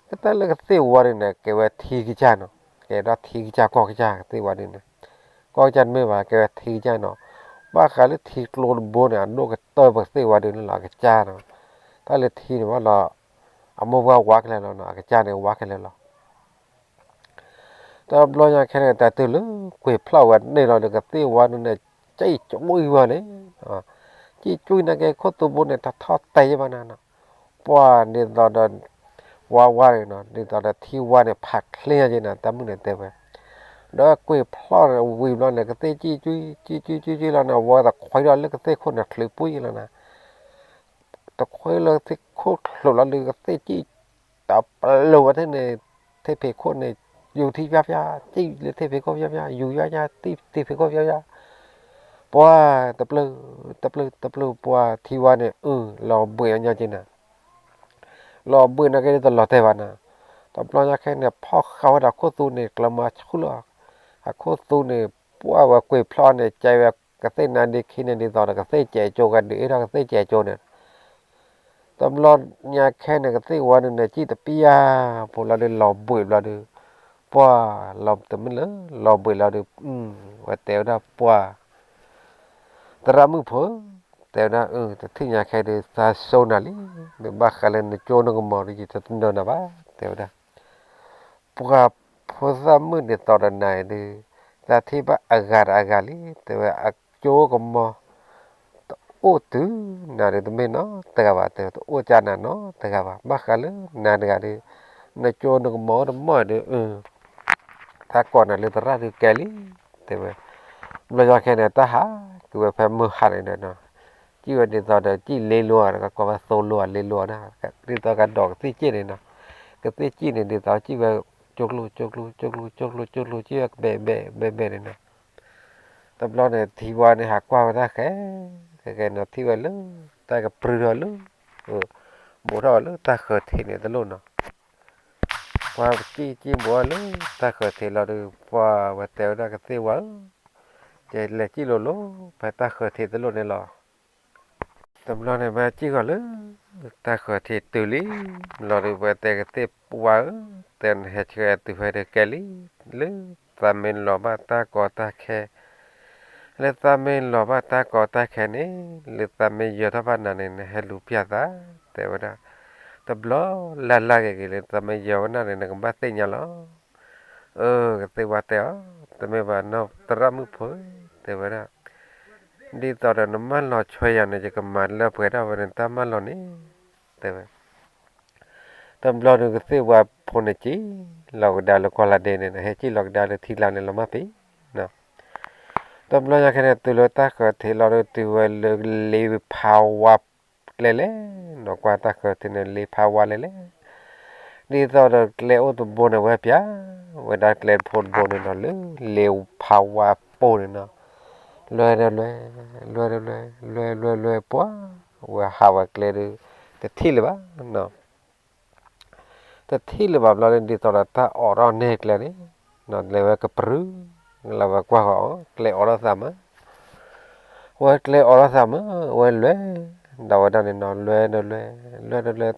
ก็แต่เลยก็เสียววันนี่แกว่าทีกิจานเนาะแกรัทีกิจาก็กิจาเสียววันนี่ก็จันไม่ว่าแกว่าทีกิจานเนาะบ้าขาเลยทีโกลนโบเนี่ยโนก็เตอร์ปักเสียววันนี่เรากิจานเนาะถ้าเลยทีเนี่ยว่าเราเอามาว่าวักแล้วเนาะกิจานเนี่ยวักแล้วเนาะแต่เราอยากแค่แต่ตัวเลยคุยพลาวันนี่เราดูก็เสียววันนี่จี้โจ้ยวันนี่จีจุยนักเก็ตข้อตัวบนเนี่ยถ้าทอดเตยมานะเพราะว่าเนี่ยตอนนั้นว่าเลยเนาะเนี่ยตอนนั้นที่ว่าเนี่ยผักเลี้ยจีนะแต่มึงเนี่ยเต็มไปแล้วกุยพลอดวิวแล้วเนี่ยก็เตจีจุยแล้วนะว่าแต่ควายเราเลือกเตคนเนี่ยคลือปุ้ยแล้วนะแต่ควายเราที่โคตรหลุดแล้วเลยก็เตจีแต่หลุดที่เนี่ยเทเพคนเนี่ยอยู่ที่ยาจีหรือเทเพคนยาอยู่ยาที่เพคนยาเพราะว่าตะปลือเพราะว่าที่ว่าเนี่ยเราเบื่อเนี่ยจริงนะเราเบื่อนะก็ได้ตลอดแต่วันนะตอนเราแค่เนี่ยพ่อเขาดักโคตูเนี่ยกลับมาชุลอะโคตูเนี่ยเพราะว่ากุยพลอนเนี่ยใจแบบกระเซ็นนันดีขี้เนี่ยดีตอนกระเซ็นแจโจกันดีเรากระเซ็นแจโจเนี่ยตอนเราเนี่ยแค่เนี่ยกระเซ็นวันเนี่ยจีตะปียพวกเราเนี่ยเราเบื่อเราดูเพราะว่าเราแต่ไม่เลยเราเบื่อเราดูว่าแต่ว่าเพราะว่าแต่เราไม่พอแต่นะแต่ที่อยากให้ได้ซาโซนาลีเดี๋ยวบ้ากันเลยโจนก็มองดีจะต้องโดนนะบ้าแต่ว่าพวกพอสามมื้อเนี่ยตอนนั้นเนี่ยแต่ที่บ้าอาการลีแต่ว่าโจก็มองโอ้ตื้อนาเรตไม่เนาะแต่ก็ว่าแต่โอ้จานาเนาะแต่ก็ว่าบ้ากันเลยนาเดียในโจนก็มองมั่วเด้อถ้าก่อนน่ะเลยตระดูแกลีแต่ว่าเราอยากให้เนี่ยตาหาคือว่าแฟมมือหาเนี่ยเนาะจีวันนี้ตอนเดี๋ยวจีเลลัวก็ว่าโซลัวเลลัวนะที่ตอนกันดอกที่จีเนี่ยเนาะก็ที่จีเนี่ยที่ตอนจีว่าจกลูจีว่าเบะเนี่ยเนาะตบล้อเนี่ยที่ว่าเนี่ยหักกว่าได้แค่เนาะที่ว่าเลยแต่กับปรือเลยบัวเราเลยตาเกิดที่เนี่ยตะลุนเนาะว่าจีบัวเลยตาเกิดที่เราดูว่าแต่ว่าก็ที่ว่าใจเล็กจีโลโลไปตาเกิดที่ตะลุนเนี่ยหรอตำรวจเนี่ยมาจี้ก่อนเลยตาขอที่ตุลีเราดูว่าแต่ก็เตปว่าแต่เหตุการณ์ตัวไปเด็กแกลีเลยตามินหล่อมาตาก่อตาแค่เลยตามินหล่อมาตาก่อตาแค่นี้เลยตามินยอดบ้านนั่นเนี่ยให้ลูกพิจารณาแต่ว่าตำรวจลาเกี่ยเลยตามินยอดนั่นเนี่ยก็มาเตียนแล้วก็เตว่าแต่แต่ไม่ว่าเนาะตรามือเผยแต่ว่า ดีต่อเดินมันรอช่วยอย่างนี้จะก็มาแล้วเพื่อเราเป็นตามมันรอนี่แต่ว่าตำรวจก็ซื้อว่าพนจีเราก็ได้แล้วก็ละเดนเนี่ยเฮจิเราก็ได้แล้วที่เราเนี่ยเรามาปีเนาะตำรวจอย่างนี้ตัวเราตาก็ที่เราตัวเลวภาวะเล่ๆเนาะกว่าตาก็ที่เนี่ยเลวภาวะเล่ๆดีต่อเดินเลวตัวบนเอาไว้เปียเวลาเลวพนบนเนาะเลวภาวะปนเนาะลวยปัวว่าหาวกเลดแต่ที่เลยบ้าเนาะแต่ที่เลยแบบเราเล่นดีตอนนั้นออรอนเนกเลยนี่เนาะเลยว่ากระปรื้อเราว่ากว่าเขาเลยออรสามะว่าเลยออรสามะว่าเลยดาวดานนี่เนาะเลย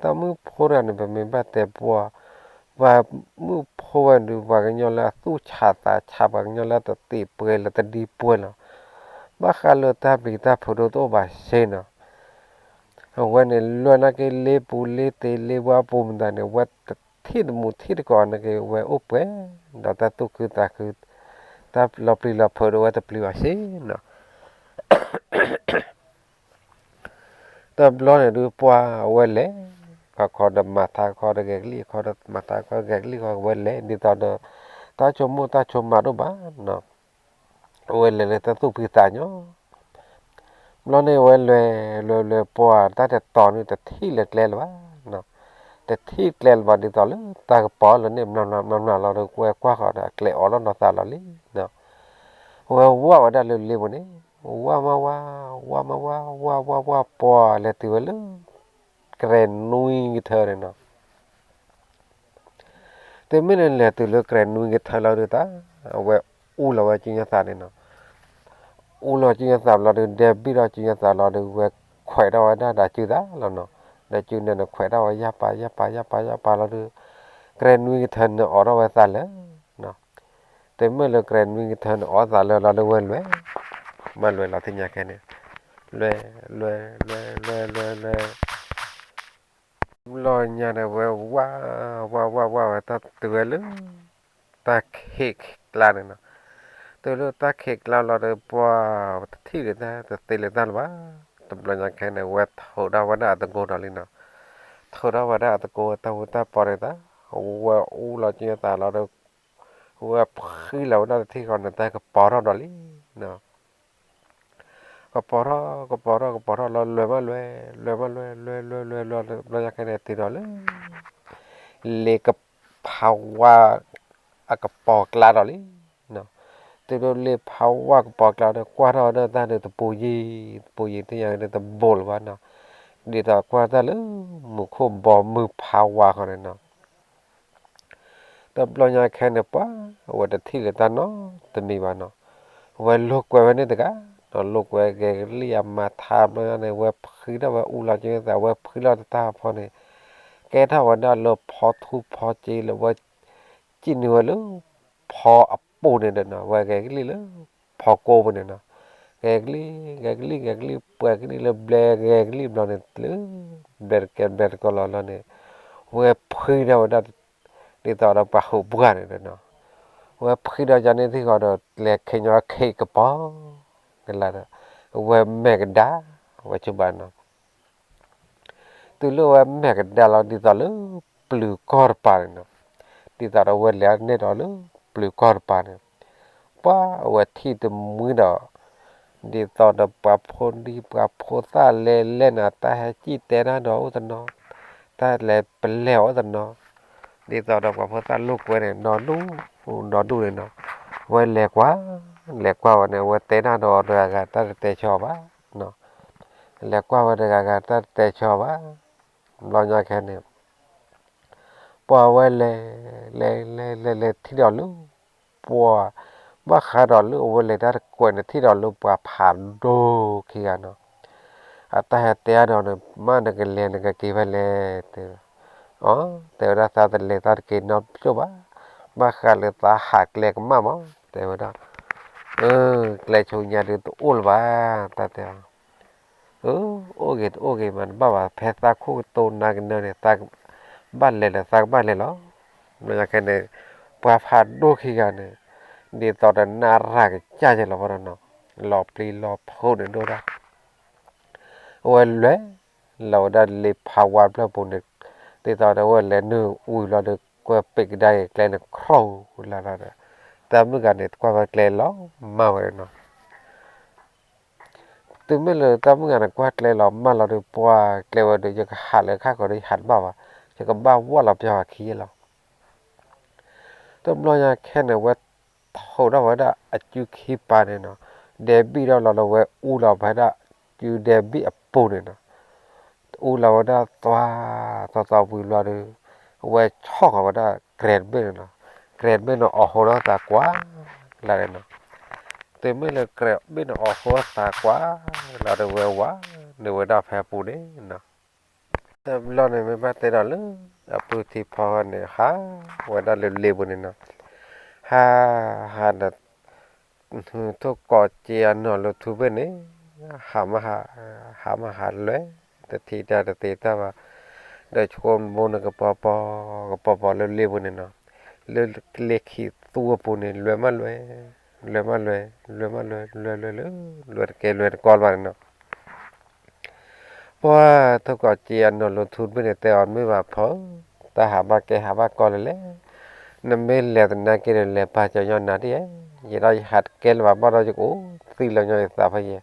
แต่มือพูดอะไรแบบไม่บ้าแต่ปัวว่ามือพูดดูว่ากันยอละสู้ชาตาชาบังยอละตัดตีเปื่อยละตัดดีป่วยเนาะบ้าขาลตาปีตาพูดตัวบ้าเชนเนาะวันนี้ล้วนนักเลี้ยปูเลี้ยเตเลี้ยว่าปูมันเนี่ยว่าที่ดมุที่ก่อนนักว่าอุปเอดาวตาตุคือตาคือตาเราปลีเราพูดว่าตาปลีว่าเชนเนาะตาล้อเนี่ยดูปัววันเล่ก็ขอดมาตาขอดแกลี่ขอดมาตาขอแกลี่ขอวันเล่ดีตอนตาชมมูตาชมมาดูบ้านเนาะวันเล่ตาตุปีตาเนาะล้อเนี่ยวันเล่ปัวตาแต่ตอนนี้แต่ที่เล็กเล็กวะเนาะแต่ที่เกลลวันดีตอนเลยตากปอลเนี่ยนำเราดูกว่าเขาได้เกลอแล้วนอตาเราเลยเนาะว่าได้เลยวันนี้ว่าปอเลยตัวเลยเกรนนุยกิเธอเนาะแต่ไม่เนี่ยเลยตัวเลยเกรนนุยกิเธอเราดูตาว่าอูเราจริงๆตาเนี่ยเนาะอูเราจริงๆตาเราดูเดบิเราจริงๆตาเราดูว่าขวายเราได้จืดเราเนาะได้จืดเนี่ยขวายเรายาปเราดูเกรนวิงทันออร์ว่าซาเลเนาะแต่เมื่อเราเกรนวิงทันออร์ซาเลเราเลยเว้ยมันเลยเราที่นี่แค่นี้เลยลอยเนี่ยนะว่าตาตัวเลยตาเค้กลาเนี่ยเนาะตัวเลยตาเค้กเราเลยปัวที่เลยนะแต่ตีเลยนั่นวะตำรวจยังแค่นี้ว่าโหดาวันน่ะตะโกนอะไรเนาะโหดาวันน่ะตะโกนตาปอเลยตาว่าอูเราจริงตาเราเลย ว่าคือเราได้ที่ก่อนแต่ก็ปอร์ดอลลี่เนาะก็ปอร์เราเราอยากให้ตีดอลเลยกับภาวะกับปอกลาดอลลี่เนาะตีดอลเลยภาวะกับปอกลาดกว่าเราได้แต่เดือดปุยที่ยังเดือดโบลวะเนาะเดือดกว่าแต่เลยมือโคบอมือภาวะเขาเนาะแต่เราอยากแค่เนี่ยป่ะว่าแต่ที่เลยตาเนาะแต่มีบ้านเนาะว่าลูกว่าเนี่ยแต่ก็เนาะลูกว่าแกเรียมมาทำเลยเนี่ยว่าคือได้ว่าอูเราจริงแต่ว่าคือเราตาพอเนี่ยแกถ้าว่าได้เราพอทุพอจีหรือว่าจีนว่าลูกพออัปปูเนี่ยเนาะว่าแกลี่ลูกพอโกเนี่ยเนาะแกลี่เปิดแกลี่เลยแบกแกลี่เราเนี่ยลูกแบกก็เราเนี่ยว่าคือได้ว่าได้ดีต่อเราปะหูบุกันเนี่ยเนาะ ว่าพี่เราจะเนี่ยที่เขาเรียกเขียนว่าเคกระป๋อกันละว่าแม่กันดาว่าจุบันเนาะตัวเลือกว่าแม่กันดาเราดีต่อเลยปลือกอร์ปานเนาะดีต่อเราว่าเลี้ยงเนี่ยเราเลยปลือกอร์ปานป้าว่าที่ตัวมือเนาะดีต่อเราปะพนดีปะพซาเล่เล่นอ่ะแต่ให้จีเตนะเนาะอุตเนาะแต่เล่เป็นแล้วอุตเนาะดีต่อเราปะพซาลูกไว้เนี่ยนอนดูเลยเนาะ ว่าแหลกว่าวันนี้ว่าเตน่าดอเรือกันตั้งแต่ชอบอ่ะเนาะแหลกว่าวันเรือกันตั้งแต่ชอบอ่ะเราอยากแค่นี้ปัวว่าเลยที่ดอลลูปัวว่าขาดอลลูว่าเลยได้กวนที่ดอลลูปัวผ่านโดขี้กันเนาะอัตราเตียดอนมันนักเรียนนักกี่วันเลยเตออ๋อเตอรักษาแต่เลยตัดกินนอนชั่วบ้าบ้าขาดเลยตาหักเล็กมากมั้งเตอว่า Kelajunya itu ulva tata. Oke man bawa pesta ku to nag ne tak balle la tak balle lo. Na kene pa pha do khi ga ne. Di to da na ra ke cha je lo no. หลอปลีหลอพูดดูนะว่าเลยเราได้เลยภาวะพระบุญแต่ตอนนั้นว่าเลยนึกอุ้ยเราเด็กกว่าเป็กได้แกลนคราวแล้วนะแต่เมื่อกันเนี่ยกว่าแกลนล้อมาเลยเนาะถึงไม่เลยแต่เมื่อกันกว่าแกลนล้อมาเราดูปัวแกลว่าเดี๋ยวจะหันเลยข้าก็ได้หันบ้าวะจะก็บ้าว่าเราจะหาขี้เราต้องรอยแค่เนี่ยว่าเขาเราว่าได้อายุขี้ปานเนี่ยเนาะเดบิเราว่าอู้เราไปได้อยู่เดบิอปูเนี่ยเนาะอู้เราได้ตัวบุญเราดูว่าช่องเราได้เกรดเบนเนาะเกรดเบนเนาะอ๋อเราตากว่าอะไรเนาะแต่ไม่เลยเกรดเบนเนาะอ๋อตากว่าเราดูว่าเนี่ยว่าได้แพ้ปูเนี่ยเนาะแต่เราเนี่ยไม่บ้าแต่เราเลยปูที่พอเนี่ยฮะว่าได้เร็วๆเนี่ยเนาะha da to ko che no lo thu be ne ha le te thi da te ta ba da chom bon ka pa le bu ne no le khi tu pu ne le ke le ko ba no po to ko che no lo thu be ne te on me ba pho ta ha ba ko le nằm lẹ tận na kia lẹ ba cho nhau nát đi ấy vậy đó hạt kén và bao đó cho cũ khi là nhau ta phải vậy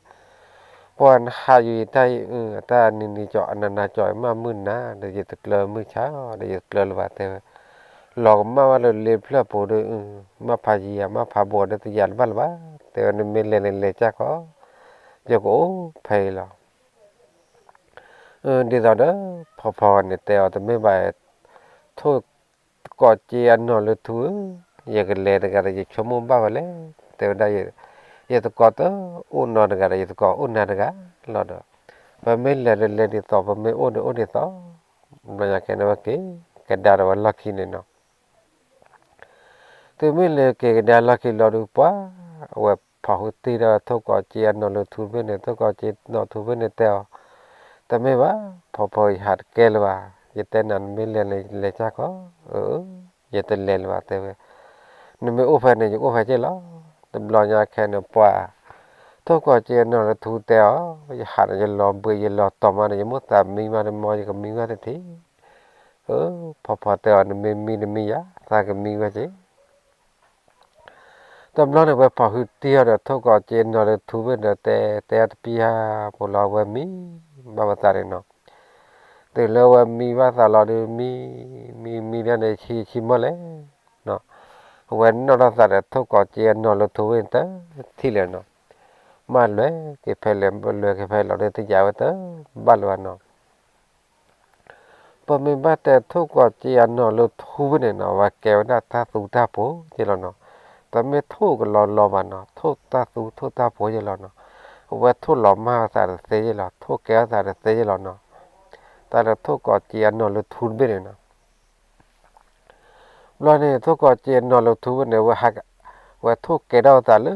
còn hai gì tay ta nên chọn là chọn mà mướn na để giờ thực lơ mướn chá để giờ thực lơ là thế lò mà là lẹ phơi bồ được mà phải gì mà phải bồ để tự nhiên vào vá thế nên mình lẹ chắc có giờ cũ phải là đi rồi đó phò này tèo thì mấy bài thôi có chi ăn nó là thua giờ cái lệ cái này chấm mắm bao lệ từ đây giờ tôi có đó ôn nó cái này tôi có ôn nó cái là đó và mình lệ đi tao và mình ôn đi tao bây cái nó cái đào là lucky này nó từ mình cái đào lucky là được quá và phao tí ra tôi có chi ăn nó là thua bên này tôi có chi nó thua bên này taoแต่ไม่ว่าพอหัดเกลว่าอย่าแต่นั้นไม่เรียนเลยจ้าก็อย่าแต่เรียนว่าแต่นี่ไม่อุปเนี่ยจะอุปเจล้อแต่รอยาแค่เนี่ยป่าทุกคนเจนเราทูเต๋ออย่าหัดจะรอเบื่ออย่ารอต่อมาเนี่ยมุดแต่มีมาเนี่ยมอยก็มีมาแต่ทีพอเต๋อเนี่ยมียะตาก็มีมาจีตำรวจเนี่ยไปพอหุ่นเตี้ยเนี่ยทุกคนเจนเราทูเป็นแต่ปีฮะพวกเราว่าบ้าตาเลยเนาะแต่เราว่ามีว่าตลอดมีเรื่องในชีมเลยเนาะวันนั้นเราสัตว์ทุกข์ก็เจียนนอนเราทุกข์เต้ที่เหลือเนาะมาเลยเก็บไปเลยเก็บไปเราได้ที่ยาวเต้บ้านเราเนาะพอมีบ้านแต่ทุกข์ก็เจียนนอนเราทุกข์เนี่ยเนาะว่าแก้วหน้าตาสูตาโผที่เราเนาะแต่ไม่ทุกข์ก็รอมาเนาะทุกตาสูทุกตาโผที่เราเนาะว่าทุกข์หล่อมาสัตว์เสียเราทุกข์แก้วสัตว์เสียเราเนาะแต่เราทุกข์ก็เจียนนอนเราทุนไปเลยเนาะเราเนี่ยทุกข์ก็เจียนนอนเราทุนเนี่ยว่าทุกข์แก่เราแต่ละ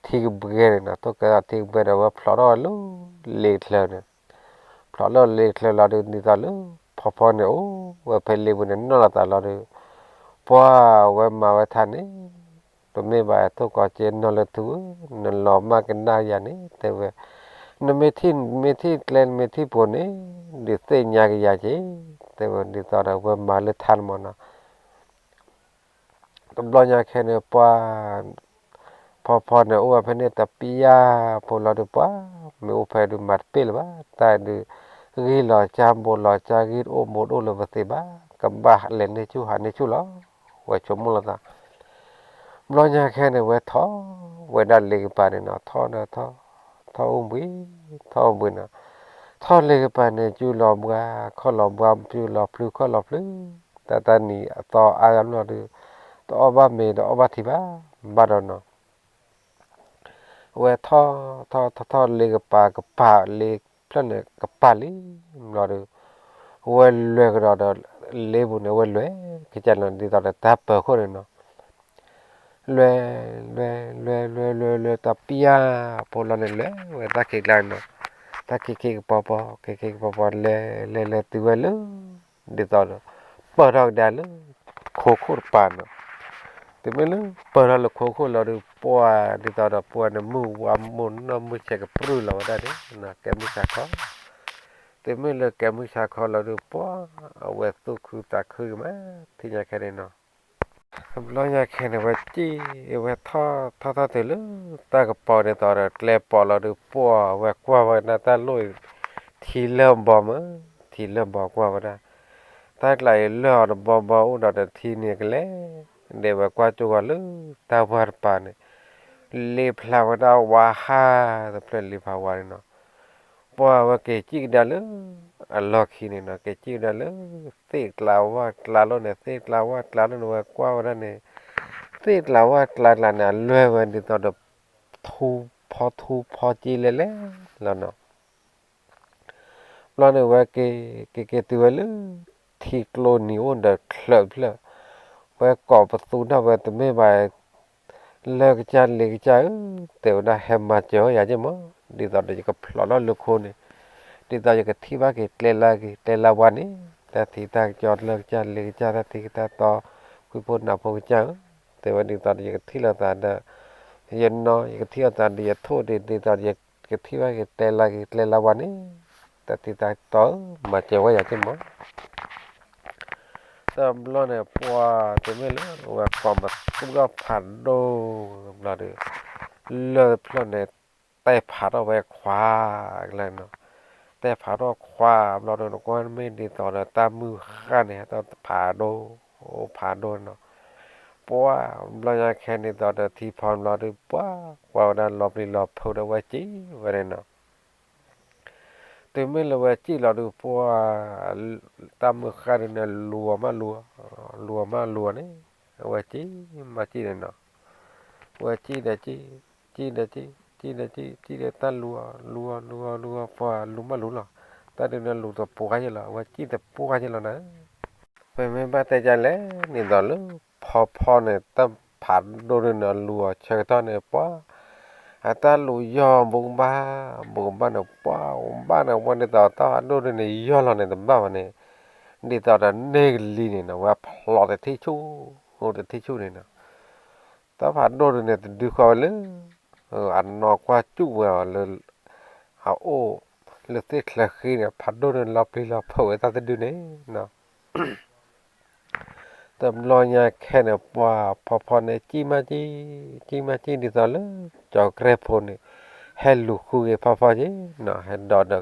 ที่เบื่อเลยนะทุกข์แก่เราที่เบื่อว่าพลอดเราเลี้ยงเนี่ยพลอดเราเลี้ยงเราดูนี่แต่ละพอเนี่ยโอ้ว่าเพลินบุญเนี่ยนอนแต่เราดูเพราะว่ามาว่าท่านนี่ตัวไม่บ่ายทุกข์ก็เจียนนอนเราทุนนอนหล่อมากกันได้อย่างนี้แต่ว่านั่นไม่ที่เล่นไม่ที่ปนนี่ดิเสียงยากยากจีแต่ว่าดิตอนเราว่ามาเลยทันมันนะตำรวจยาแค่เนี่ยป้าพอเนี่ยว่าเพเนี่ยแต่ปียาพอเราดูป้าไม่อุปดูมัดเปิลบ้าแต่ดูกีหล่อจามบหล่อจากีโอโมดโอเลวสิบ้ากับบ้าเล่นในชูหันในชูล้อว่าชมมุลตาตำรวจยาแค่เนี่ยว่าท้อว่าดันเลี้ยงไปเนี่ยเนาะท้อนะท้อบุญนะท้อเลี้ยงไปเนี่ยจูหล่อบัวข้อหล่อบัวจูหล่อพลูข้อหล่อพลูแต่ตอนนี้ต่ออารมณ์เราดูต่อบ้าเมย์ต่อบ้าที่บ้าดอนเนาะว่าท่อเลี้ยงกับป่าเลี้ยงพลันเนี่ยกับป่าลีเราดูว่าเลี้ยงเราดูเลี้ยงบุญเนี่ยว่าเลี้ยงกิจการนั้นดีต่อแต่ตาเปิดคนเนาะเลี้ยงตาปียาพอเราเนี่ยเลี้ยงว่าตาเก่งแล้วเนาะตาเก่งปอเลี้ยงตัวเลี้ยงดีต่อเนาะเปิดเราได้เลยโคป่าเนาะแต่ไม่รู้เปิดเราโคเราดู ปัวดีต่อปัวเนี่ยมือวามมุนน้ำมือเช็คปลื้มเราได้ดินะแกมือชาคอแต่เมื่อเลิกแกมือชาคอเราดูปัวเอาไว้ตู้คือตาคือไหมที่จะแค่นี้เนาะเราอยากแค่เนี่ยว่าจีไว้ท่อเตลือตากระเป๋าเนี่ยต่อเนี่ยแกลปอเราดูปัวไว้กว่าไว้หน้าตาลุยทีเริ่มบอมทีเริ่มบอกว่าว่าตาไหลเลือดบอมบออุดรทีเนี่ยก็แล้วเดี๋ยวกว่าจัวลือตาบาดปานเลพลาวดาวาฮาตะเพลเลพาวาเนาะปัวว่าเกจิกดาลืออัลลอคีเนี่ยเนาะเกจิกดาลือเสกลาวาลาโลเนี่ยเสกลาวาลาโลเนี่ยว่ากว่าว่าเนี่ยเสกลาวาลาเนี่ยลวยวันที่ตอนทูพอจีเลยแหละแล้วเนาะเราเนี่ยว่าเกตัวลือที่โคลนิโอเดอร์คลับเลยว่าก่อประตูหน้าว่าแต่ไม่ไปเลิกจานเลิกจ่ายแต่ว่าแฮมมาเจออย่างเงี้ยมั้งดีตอนเด็กก็พลอดลูกคนนี่ดีตอนเด็กที่ว่ากิเตล่าวันนี้แต่ที่ตาจอดเลิกจานเลิกจ่ายแต่ที่ตาต่อคุยพูดหน้าพูดจังแต่ว่าดีตอนเด็กที่เราตาเนี่ยยันน้อยก็ที่เราตาเดียโทษดีตอนเด็กที่ว่ากิเตล่าวันนี้แต่ที่ตาต่อมาเจอว่าอย่างเงี้ยมั้งแต่เราเนี่ยพัวจะไม่เลิกว่าความแบบก็ผ่านโดเราเดือเลิกเราเนี่ยแต่ผ่านเอาไว้ขวาอะไรเนาะแต่ผ่านเอาขวาเราโดนก้อนไม่ดีต่อเลยตามมือข้าเนี่ยต้องผ่าโดโอ้ผ่าโดนเนาะเพราะว่าเราอยากแค่นี้ต่อเดือที่พรเราดูป้าว่านั้นรอบนี้รอบพูดเอาไว้จีไว้เนาะแต่ไม่รู้ว่าจีเราดูเพราะว่าตามมือข้าเนี่ยรัวนี่ว่าจีมาจีเนาะว่าจีเดจีจีเดจีจีเดตารัวพอลุมาลุหรอตาเดินลุตัวปูกันยังหรอว่าจีแต่ปูกันยังหรอนะไปไม่บ้าแต่ใจแล้วนี่ตอนลูพอเนี่ยตั้งผ่านโดนเนี่ยรัวเชิงตอนเนี่ยป้าอาตาลุยอบุงบ้าเนี่ยป้าบ้านเนี่ยวันเนี่ยต่อตาโดนเนี่ยยอเราเนี่ยตั้งบ้านเนี่ยนี่ตอนนั้นเนกลีเนี่ยนะว่าพลอดแต่ที่ชู้โหแต่ที่ชู้เนี่ยนะตาผ่านโดนเนี่ยดูเขาเลยอันนอกว่าจุ่ว่าเลยเอาโอ้เลยเตะคลาคีเนี่ยผ่านโดนเนี่ยเราไปเราเผยตาจะดูเนี่ยเนาะแต่รอยาแค่เนี่ยว่าพอเนี่ยจีมาจีดีต่อเลยจอเกรฟเนี่ยให้ลูกคุยพอจีเนาะให้ดอด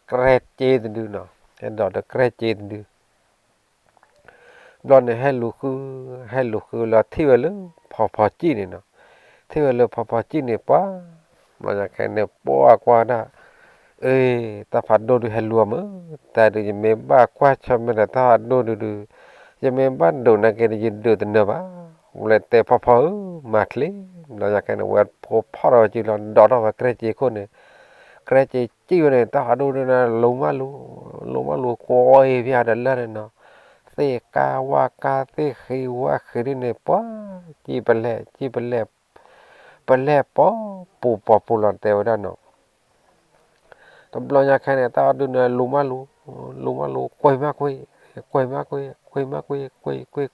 เกรเจดดูเนาะให้ดอดเกรเจดดูดอนเนี่ยให้ลูกคือเราที่ว่าเลยพอจีเนี่ยเนาะที่ว่าเลยพอจีเนี่ยป้ารอยาแค่เนี่ยป้ากว่านะเอ้ยตาผัดโดดูให้รัวมั้งแต่ดูยังไม่บ้ากว่าชอบมันแต่ตาโดดูยังไม่บ้านดูนักเรียนยืนดูแต่เนื้อบ้าเวลาแต่พอมาคลีเราอยากให้เราพอเราจีเราดอดว่าเกรจีคนเนี่ยเกรจีจีเนี่ยตาดูเนี่ยลงมาลูกอยพี่อาดัลเลอร์เนาะเสกาวากาเสขีวาขีเนี่ยป้าจีเป็นแหล่ป้อปูหลอนเตวด้านเนาะ ตบลอยาแค่เนี่ยตาดูเนี่ยลุมาลู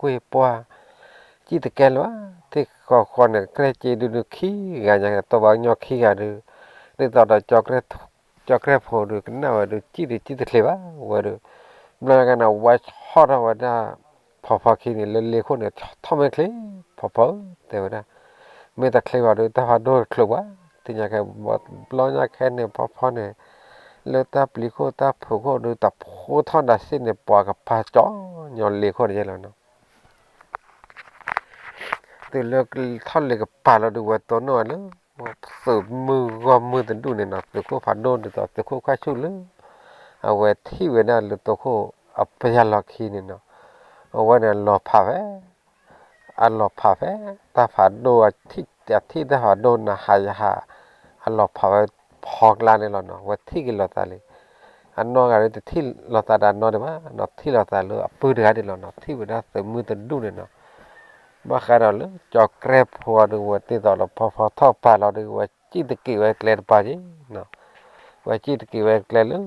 คุยปัวจีตะแกนวะที่ก่อนเนี่ยแกรจีดูขี้กันอย่างตัวบางยอขี้กันดูนี่ตอนเราจอกแรพอดูกันน่ะว่าดูจีตะเลวะว่าดูบลอยกันเอาไว้ชอดเอาไว้ได้พอขี้เนี่ยเลี้ยคนเนี่ยทำไมคลีพอแต่ว่าไม่ตะเคลว่าดูแต่พอโดนคลวะที่อยากให้บลอยาแค่เนี่ยพอเนี่ย เลตาปลิโคตาผูกดูตับโคทอนดัชเนี่ยปวกับพาจ้อยอนเลี้ยคนเจแล้วเนาะแต่เลือกท่อนเล็กกับปาเราดูว่าตัวน้อยเนาะสืบมือตันดูเนี่ยเนาะตัวโคพันโดนตัวโคควายชุเลยเอาไว้ที่เวนันหรือตัวโคเอาไปยาล็อกขี้เนี่ยเนาะเอาไว้เนี่ยรอผ่าแวอันรอผ่าแวตาผ่าโดที่ตาผ่าโดนนะหายาอันรอผ่าแวพอกลานเนี่ยเราเนาะว่าที่กินเราตาเลย อันนอกอะไรแต่ที่เราตาดานนอเดมาเนาะที่เราตาเลยปืนกันเดลเนาะที่เวลาเสมือตันดูเนี่ยเนาะบ้าขนาดเลยจอกแกรบหัวดูว่าที่ต่อเราพอทอปาเราดูว่าจีตะกี้ไว้แกลนปาจีเนาะว่าจีตะกี้ไว้แกลนเลย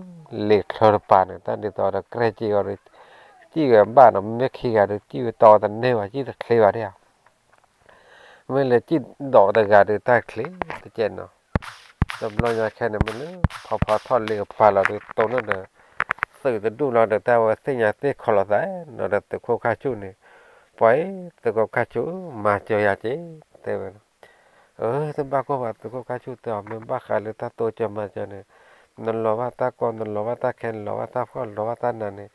เล็กทอดปาเนี่ยตอนที่ต่อเราแกรจีก็เลยจีกับบ้านเราไม่ขี้กันเลยจีต่อตันเนี่ยว่าจีตะเคลียร์เนี่ยเว mới là chỉ đỏ đại gà để ta khế để chén nó tầm lo nhà khen này mình nữa phò thon liền phà là được tốn nó được sự tự đủ nó được tao xây nhà xây khó là đấy nó được từ khô cá chú này vậy từ khô cá chú mà chơi à chứ từ từ ba cô bảo từ khô cá chú từ mình ba khai được ta tôi cho mà cho này nó lo vào ta con nó lo vào ta khen lo vào ta phò lo vào ta này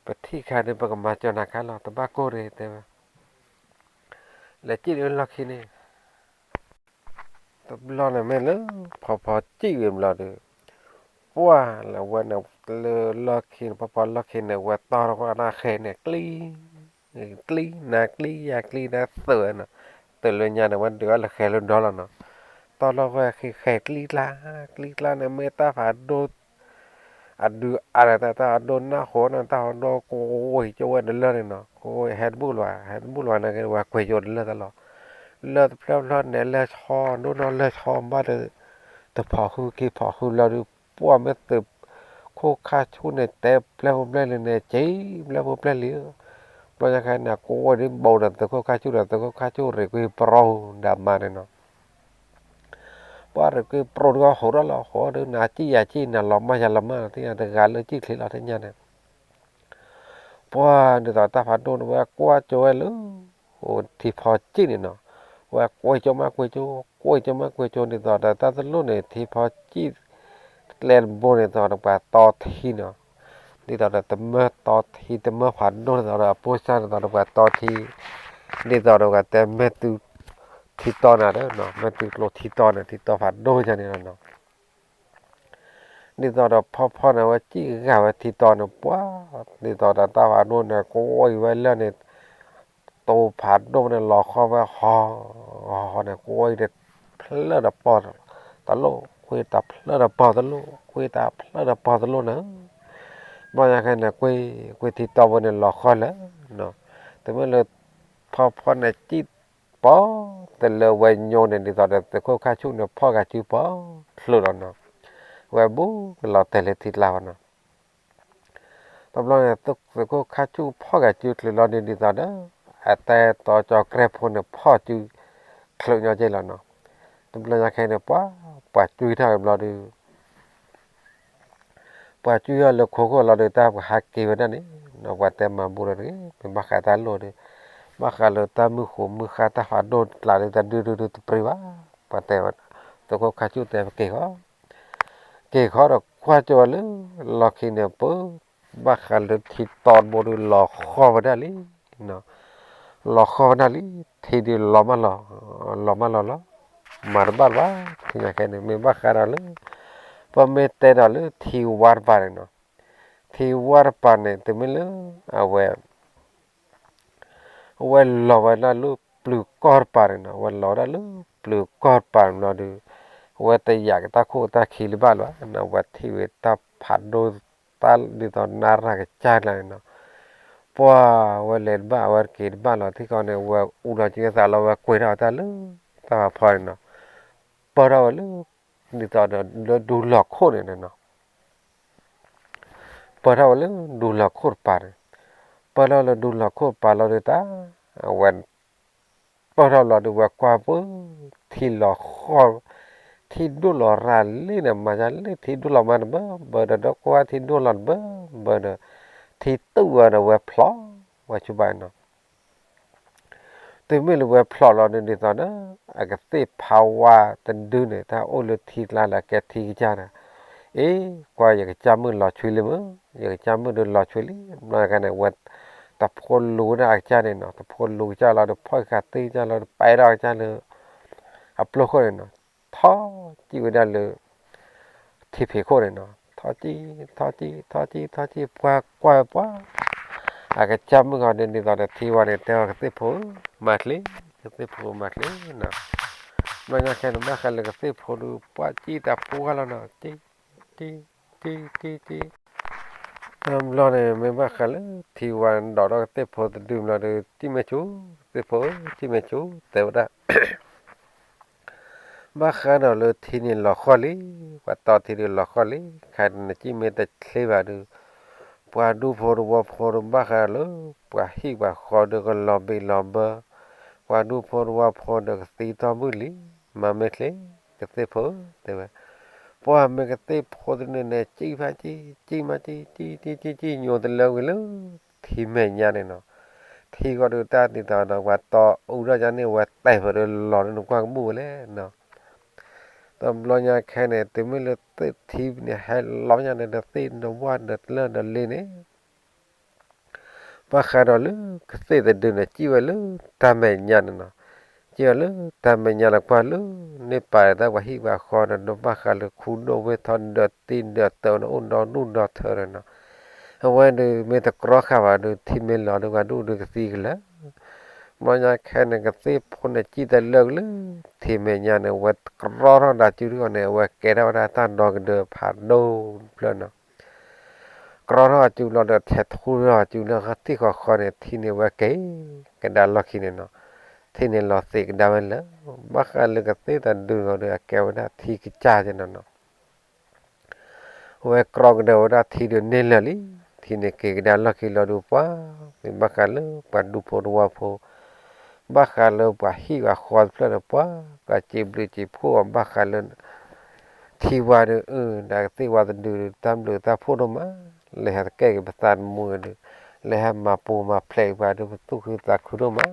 bật thi khai được bằng mà cho nó khai lo từ ba cô đấy từ là chỉ được lo khi này tập lo này mình nữa phò chỉ điểm lo đượcว่าแล้ววันนั้นเลิกขินพอเลิกขินเนี่ยว่าตอนว่านาเขเนี่ยกลีนาคลีอยากกลีนาเสือน่ะแต่เลยเนี่ยนะวันเดือนละแค่ละดอลเนาะตอนเราว่าคือแค่กลีลาเนี่ยเมตาฝาโดอัดดูอะไรแต่โดนหน้าโหนตาโดโอ้ยจะว่าเดือดเลยเนาะโอ้ยเฮดบุลว่านะก็ว่าคุยโยนเลยตลอดเลิกเพลินเนี่ยเลิกชอโดนเลิกชอมาเลยแต่พอคือเราดูป้วไม่ตึบโคคาชูเนี่ยแต่แล้วผมเล่นเนี่ยเจ๊แล้วผมเล่นเหลือเพราะอย่างนั้นนะกูว่าดิบอลนั่นแต่โคคาชูนั่นแต่โคคาชูเรียกว่าโปรดำมาเนี่ยเนาะเพราะเรียกว่าโปรก็หัวเราหัวเรื่องนาจีน่ะล้อมมาที่นั่นแต่การเลยจีคลิเราที่นั่นเนี่ยเพราะเดี๋ยวตาพัดโดนว่ากลัวโจยเลยโอ้ที่พอจีเนี่ยเนาะว่ากลัวโจมากลัวโจเดี๋ยวแต่ตาตะลุเนี่ยที่พอจีเล่นบอลเนี่ยตอนแบบต่อทีเนาะนี่ตอนนั้นแต่เมื่อต่อทีแต่เมื่อผ่านโน่นตอนนั้นโพสต์ตอนนั้นแบบต่อทีนี่ตอนนั้นแต่เมื่อตูทีตอนนั้นเนาะเมื่อตูโลทีตอนนั้นทีต่อผ่านโน่นจะนี่เนาะนี่ตอนนั้นพ่อเนี่ยว่าจี้กันว่าทีตอนนั้นว้านี่ตอนนั้นตาผ่านโน่นเนี่ยโอ้ยไว้แล้วเนี่ยโตผ่านโน่นเนี่ยหลอกเขาว่าฮอเนี่ยโอ้ยเด็ดเพลิดปอดตลกคุยตาเพลิดปอดตลกคุยตาเพลิดปอดตลกนะบางอย่างเนี่ยคุยที่ตัวบนเนี่ยหลอกเขาแล้วเนาะแต่เมื่อเราพอเนี่ยจีบป้อแต่เราไว้โยนเนี่ยตอนนั้นแต่เขาข้าชุ่มเนี่ยพ่อกับจีบป้อหลุดแล้วเนาะไว้บู๊เราแต่ละทิศเราเนาะตอนเราเนี่ยตุกแต่เขาข้าชุ่มพ่อกับจีบหลุดเราเนี่ยตอนนั้นแต่ต่อจอแกร็บคนเนี่ยพ่อจีบหลุดเยอะๆแล้วเนาะตอนเราอยากให้เนี่ยป้าจีบทำเราดูป้าจีบเราโคก็เราได้ตามหักกี่วันนั้นเนาะว่าแต่มาบุรุษนี่เป็นบ้าขาตาโลดมาขาเลยตามือขาตาฝาโดนหลายตาดูตุปริวะปะแต่ว่าตัวก็ขาจุแต่เก๋เขาเราคว้าจวนเลยล็อกเนี่ยปุ๊บมาขาเลยที่ตอนบนล็อกคอวันนั้นเลยเนาะล็อกคอวันนั้นเลยที่เดียวล้อมมาล้อมาร์บาร์ว่าที่ไหนกันเนี่ยไม่บ้าขาเลยพอไม่เตะเลยที่วาร์ปาร์เนาะที่วาร์ปาร์เนี่ยตัวไม่เลยเอาไว้เราวันนั้นลูกปลูกกอดปาร์เนาะวันเราได้ลูกปลูกกอดปาร์เนาะดูว่าแต่อยากตาโคตาขีลบ้านวะเนาะว่าที่เวตาผัดโดตาดิตอนนารักจ่ายเลยเนาะเพราะว่าเล่นบ้าว่าเกิดบ้านเราที่ก่อนเนี่ยว่าอุดรจิงสาเราว่าคุยเราตาลูกตาพอเนาะพอเราลูกดิตอนเราดูหลอกโคตรเนี่ยเนาะพอเราลูกดูหลอกโคตรปาร์พอเราดูหลอกโคตรปาร์เราเดต้าวันพอเราดูว่ากว่าปุ๊บที่หลอกข้อที่ดูหลอรันเลยเนี่ยมาจากเลยที่ดูหลอมันเบอร์เดอกว่าที่ดูหลอนเบอร์เดที่ตัวเนี่ยว่าพลอว่าชุบานเนาะแต่ไม่รู้ว่าพลอเราเนี่ยตอนนั้นอากาศที่ภาวะตันดูเนี่ยถ้าโอ้เลยที่ลาละแกที่จ้านะกว่าอยากจำมือหลอช่วยเลยมั้งอยากจำมือเดินหลอช่วยเลยมากันเนี่ยว่าแต่คนรู้นะอาจารย์เนี่ยเนาะแต่คนรู้จ้าเราเดี๋ยวพ่อขาตีจ้าเราไปเราจ้าเลยอัปโหลดคนเนาะท้อจีวันนั้นเลยที่เพจคนเนาะท้อจีกว่าอาจจำมือก่อนเนี่ยตอนที่วันเนี่ยเท่ากับที่ผมมาเลยเนาะมันยังแค่นั้นมาแค่เลยกับที่ผมดูว่าจีแต่พูดกันแล้วเนาะจีเราเนี่ยไม่มาแค่เลยที่วันดอกเราที่ผมดื่มเราเลยที่ไม่ชูที่ผมที่ไม่ชูแต่ว่าบ้าขันเอาเลยที่นี่หลอกข้อลีว่าต่อที่นี่หลอกข้อลีขันจีเมตเทวาดูปว่าดูพอรู้บ้าขันเลยปว่าฮิว่าขอดูกันลอมเบอว่า qua du phô qua phô được tí to bự lý mà mẹ lấy cái tê phô thế vậy qua mẹ cái tê phô thế này chi phải chi mà chi nhiều từ lâu cái lâu thì mẹ nhà này nó thì có được ta thì tao nó qua to u ra cho nên qua tay vào được lò nó qua cái bùa đấy nó tầm lo nhà khai này từ mới là thì này hay lo nhà này được tin nó qua được lên ấy và khai đó lứ cái tê từ đường này chi vậy lứ ta mẹ nhà này nó chia lứ ta mẹ nhà là qua lứ nên phải ta qua hi qua kho nó ba khai là khu đô với thon được tin được tàu nó ôn đó nung đó thở rồi nó không ai được mấy ta khó khăn vào được thì mình lo được qua đủ được cái gì cả mà nhà khai này cái tê phun này chi ta lơ lứ thì mẹ nhà này vật rõ rõ đã chịu được này vật cái đó đã tan đo cái được phạt đô lên nó rõ rõ chịu lo được thiệt thu rõ chịu lo cái tí khó này thì này vật cái đà lo khi này nó thì này lo thì cái đà bên đó bác ăn được cái tê ta đưa vào được kéo đó thì cái cha cho nó vật rõ cái đầu đó thì được nên là lý thì này cái đà lo khi lo được quá mình bác ăn được bạn đủ phô đủ phô bác hà lơ bà hi và khoan phơi là quá cả chỉ bự chỉ phô bác hà lơ thì qua được đã thì qua được tam được ta phô đâu mà lấy hạt cây cái tàn mùa được lấy hạt mà phô mà play qua được tuคือta khu đâu mà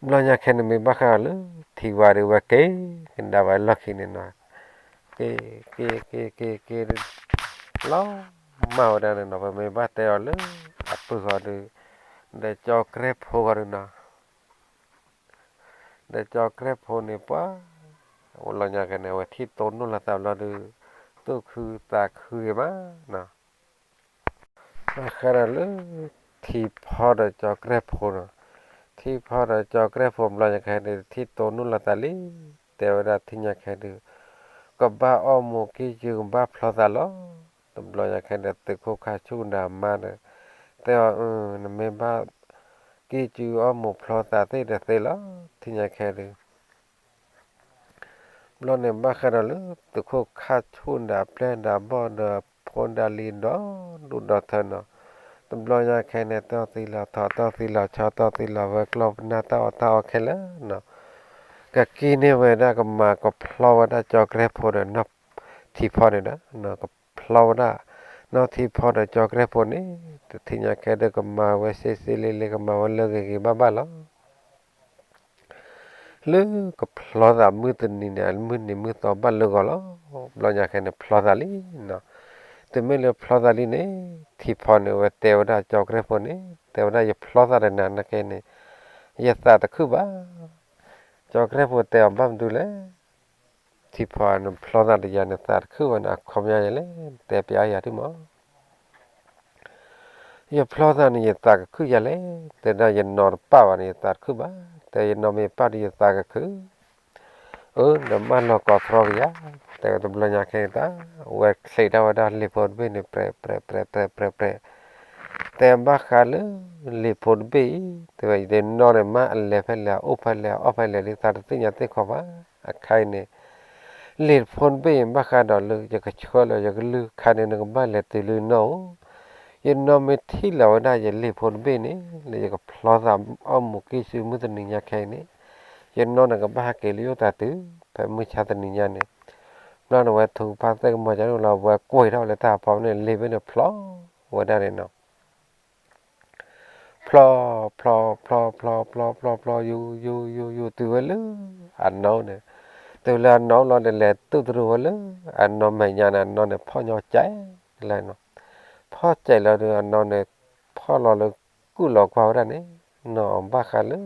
lo nhà khen mình bác hà lơ thì qua được và cái đã vậy lucky này nè cái lo màu đây nó và mình bắt tay lơ áp vào được để cho crepe hoa rồi nè để cho crepe hoa này quáเราอยากกันเนี่ยว่าที่ต้นนู่นละแต่เราดูตัวคือตาคือมานะขณะเรื่องที่พอเราจะแกล้พนะที่พอเราจะแกล้ผมเราอยากให้ที่ต้นนู่นละแต่ลิแต่เวลาที่อยากให้ดูก็บ้าอ้อมโมกี้จือบ้าพลอตาล้อตำรวจอยากให้ตึกโคคาชูนามาเนี่ยแต่ว่านั่นไม่บ้ากี้จืออ้อมโมพลอตาเตะเตะล้อที่อยากให้ดูเราเนี่ยบ้าขนาดเลยตัวเขาขาดทุนดาแปลนดาบอดาพนดาลีนดอดูดอเถอะเนาะตำรวจอยากแค่เนี่ยต่อตีละต่อตีละชอต่อตีละเวกลบหน้าต่อแค่ละเนาะก็กินเนี่ยเวลาก็มาก็พลาวได้จอกแรกพอเดินนับที่พอเนี่ยนะเนาะก็พลาวได้เนาะที่พอได้จอกแรกพอนี่แต่ที่อยากแค่เด็กก็มาเวเซซิเลเลก็มาวันเลิกกี่บ้าแล้วเลือกก็พลอดมือตัวนี้เนี่ยมือต่อบ้านเลิกก็แล้วเราอยากให้เนี่ยพลอดลีเนาะแต่ไม่เลือกพลอดลีเนี่ยที่พอเนี่ยว่าเทวดาจอกเรพอเนี่ยเทวดาจะพลอดอะไรนั่นนะแค่เนี่ยยาตาตะคือบ้าจอกเรพอเทวบ้ามดูแลที่พอเนี่ยพลอดอะไรอย่างเนี่ยตาคือว่านะความยาวเลยแต่ไปอาที่หมอยาพลอดอะไรเนี่ยตาคือยาเลยแต่น่าจะนอนป้าวันเนี่ยตาคือบ้าแต่ยังนอนไม่ป้าเนี่ยตาก็คือน้ำมันเราก็ทรอยะแต่ตัวเราอยากให้ตาเวกใส่ดาวดาลิปอนเบนเปรแต่บ้าขาเลยลิปอนเบแต่ว่าเดินนอนมาเลฟแล้วอุปแล้วออฟแล้วลิตาตัวนี้ติดขวาใครเนี่ยลิปอนเบบ้าขาดอลจะกระชัวเลยจะกลือขาเนี่ยนึกบ้านเลยติลือโน่ยันนอนไม่ที่เราได้จะลิปอนเบนี่เลยจะกับพลอสามอ้อมมุกี้ซื้อมือตัวนี้อยากแค่นี้ยันนอนกับบ้าเกลียวตาตื้อไปมือชาตัวนี้ยันเนี่ยนั่นว่าถูกพักแต่ก็มาจากเราว่ากล้วยเราเลยตาพร้อมเนี่ยเลยเป็นพลอว่าได้เลยเนาะพลออยู่ตัวเลยอันน้องเนี่ยตัวละน้องเราเนี่ยตัวเลยอันน้องไม่ยานันน้องเนี่ยพ่อยอใจอะไรเนาะพ่อใจเราเนี่ยน้องเนี่ยพ่อเราเลยกู้หลอกเขาได้เนี่ยน้องบ้าขาเลย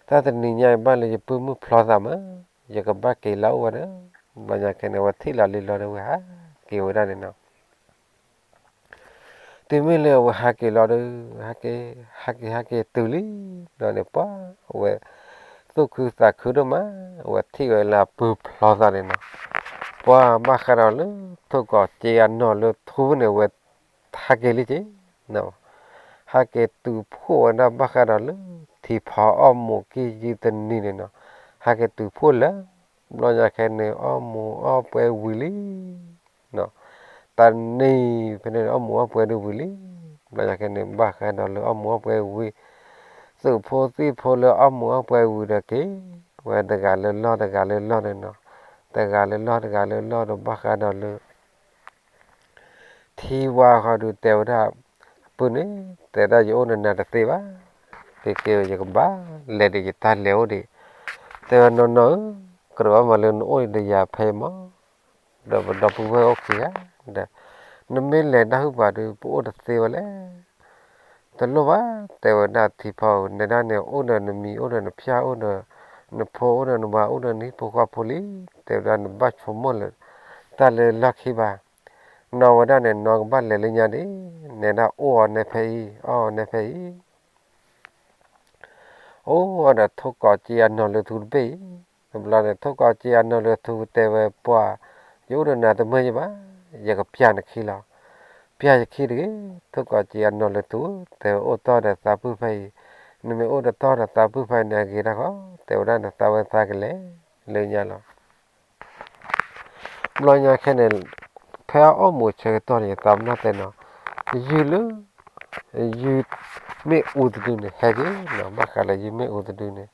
ถ้าตัวนี้ยายบ้านเลยจะปื้มพลอสามอยากกับบ้าเกล้าวันเนี่ยบางอย่างแค่เนี่ยว่าที่เราเลี้ยงเราเนี่ยฮะเกี่ยวได้เนี่ยเนาะที่ไม่เลี้ยงว่าฮะเกล้าเนี่ยฮะเกตุลีเราเนี่ยป้าเว้ยตัวคือตาคือดมาว่าที่เวลาปื้มพลอสเนี่ยเนาะป้าบ้าขาเราเลยตัวก็เจียนนอนเลยทุบเนี่ยเว้ยฮะเกลิจิเนาะฮะเกตุพูนะบ้าขาเราเลยที่พออ้อมหมูกี้ยืดนี่เนี่ยเนาะฮะเกตุพูแล้วเราอยากให้เนี่ยอ้อมหมูอ้อมไปวิลีเนาะตอนนี้เป็นอ้อมหมูอ้อมไปดูวิลีเราอยากให้เนี่ยบ้าแค่นั้นเลยอ้อมหมูอ้อมไปวิ สุโพสิโพเลอมัวไปวูดเกวันตะกาเลลอตะกาเลลอเนาะตะกาเลลอตะกาเลลอดบักกาดอลทีว่าเขาดูเตวดาปุ่นนี่แต่ได้โยนนาตะเตวะเกเกยกบ้าเลดิจิตาเลวดิแต่วันนนกระว่ามาเลนโอ้ยเดียเพมอดับเวโอเคอะเดนเมเลนะฮูบาดูปูดเตวเลตลว่าแต่ว่านาทีพอในนั้นเนี่ยโอ้เนนมีโอ้เนนพิอาโอ้เนนพอโอ้เนนบาโอ้เนนี่พวกว่าพลีแต่ด้านบัชฟมลตาเลลักฮิบานอวดาเนี่ยนองบ้านเลลิญาดิเนี่ยนะโอ้เนเพยอ๋อเนเพยโอ้อันนั้นทุกกอจีอันนอเลทุเบยบลาเนี่ยทุกกอจีอันนอเลทุเตเวปัวยูเรนาตเมยบ้าอยากพิานขีลาพิอาขีดิทุกกอจีอันนอเลทุแต่โอ้ตอเดตาปุไฟนี่ไม่โอ้เดตอเดตาปุไฟเนี่ยกีนะเขาแต่ว่าเนี่ยตาเวตากเลเลยญาลบลาญาแค่เนี่ยแพ้อ้อมูเชตอนนี้ตามนั่นแต่เนาะยูลูยูไม่อุดดูเนี่ยเฮกเนาะบ้ากันเลยยูไม่อุดดูเนี่ย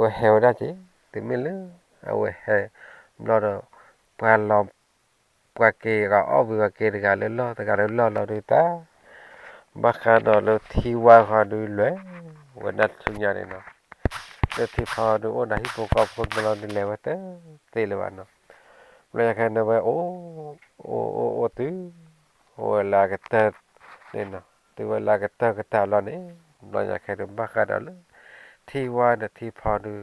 ว่าเฮวได้จีแต่ไม่เลยเอาไว้เฮนอร์ปาลอมปากเกก็อ้อบิวเกตกันเลยล้อแต่กันเลยล้อเราดูตาบ้ากันเนาะเราที่ว่าเขาดูเลยวันนั้นสุญญาเนี่ยเนาะเราที่พอดูโอ้ได้ฮิปโปกอปคนเราดูเลยวะเตเลวันเนาะเลยแค่นั้นว่าโอ้ตื้อโอ้ลากเตอร์เนี่ยเนาะตื้อว่าลากเตอร์ก็ตาเราเนี่ยเราอยากแค่ดูบ้ากันเลยที่ว่าเนี่ยที่พอดู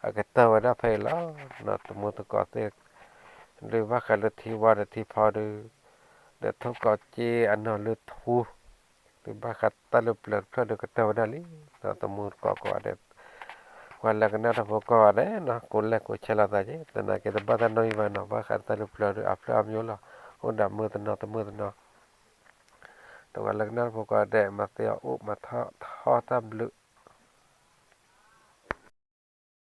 อาจจะว่าได้ไปแล้วเนาะตัวมือตัวก็เตะหรือว่าการที่ว่าเนี่ยที่พอดูเดี๋ยวทุกก็เจอันนั้นหรือทูหรือว่าการตะลุเปลือกเพื่อดูก็เตะวันนี้เนาะตัวมือก็ได้วันแรกนั้นเราก็ได้เนาะคนแรกก็เชลาได้แต่นั่นก็จะบ้านน้อยวันเนาะว่าการตะลุเปลือกอัพเรื่องอยู่ละคนดับมือตัวเนาะตัวมือตัวเนาะแต่วันแรกนั้นเราก็ได้มาเตะอุมาท่อตามลึก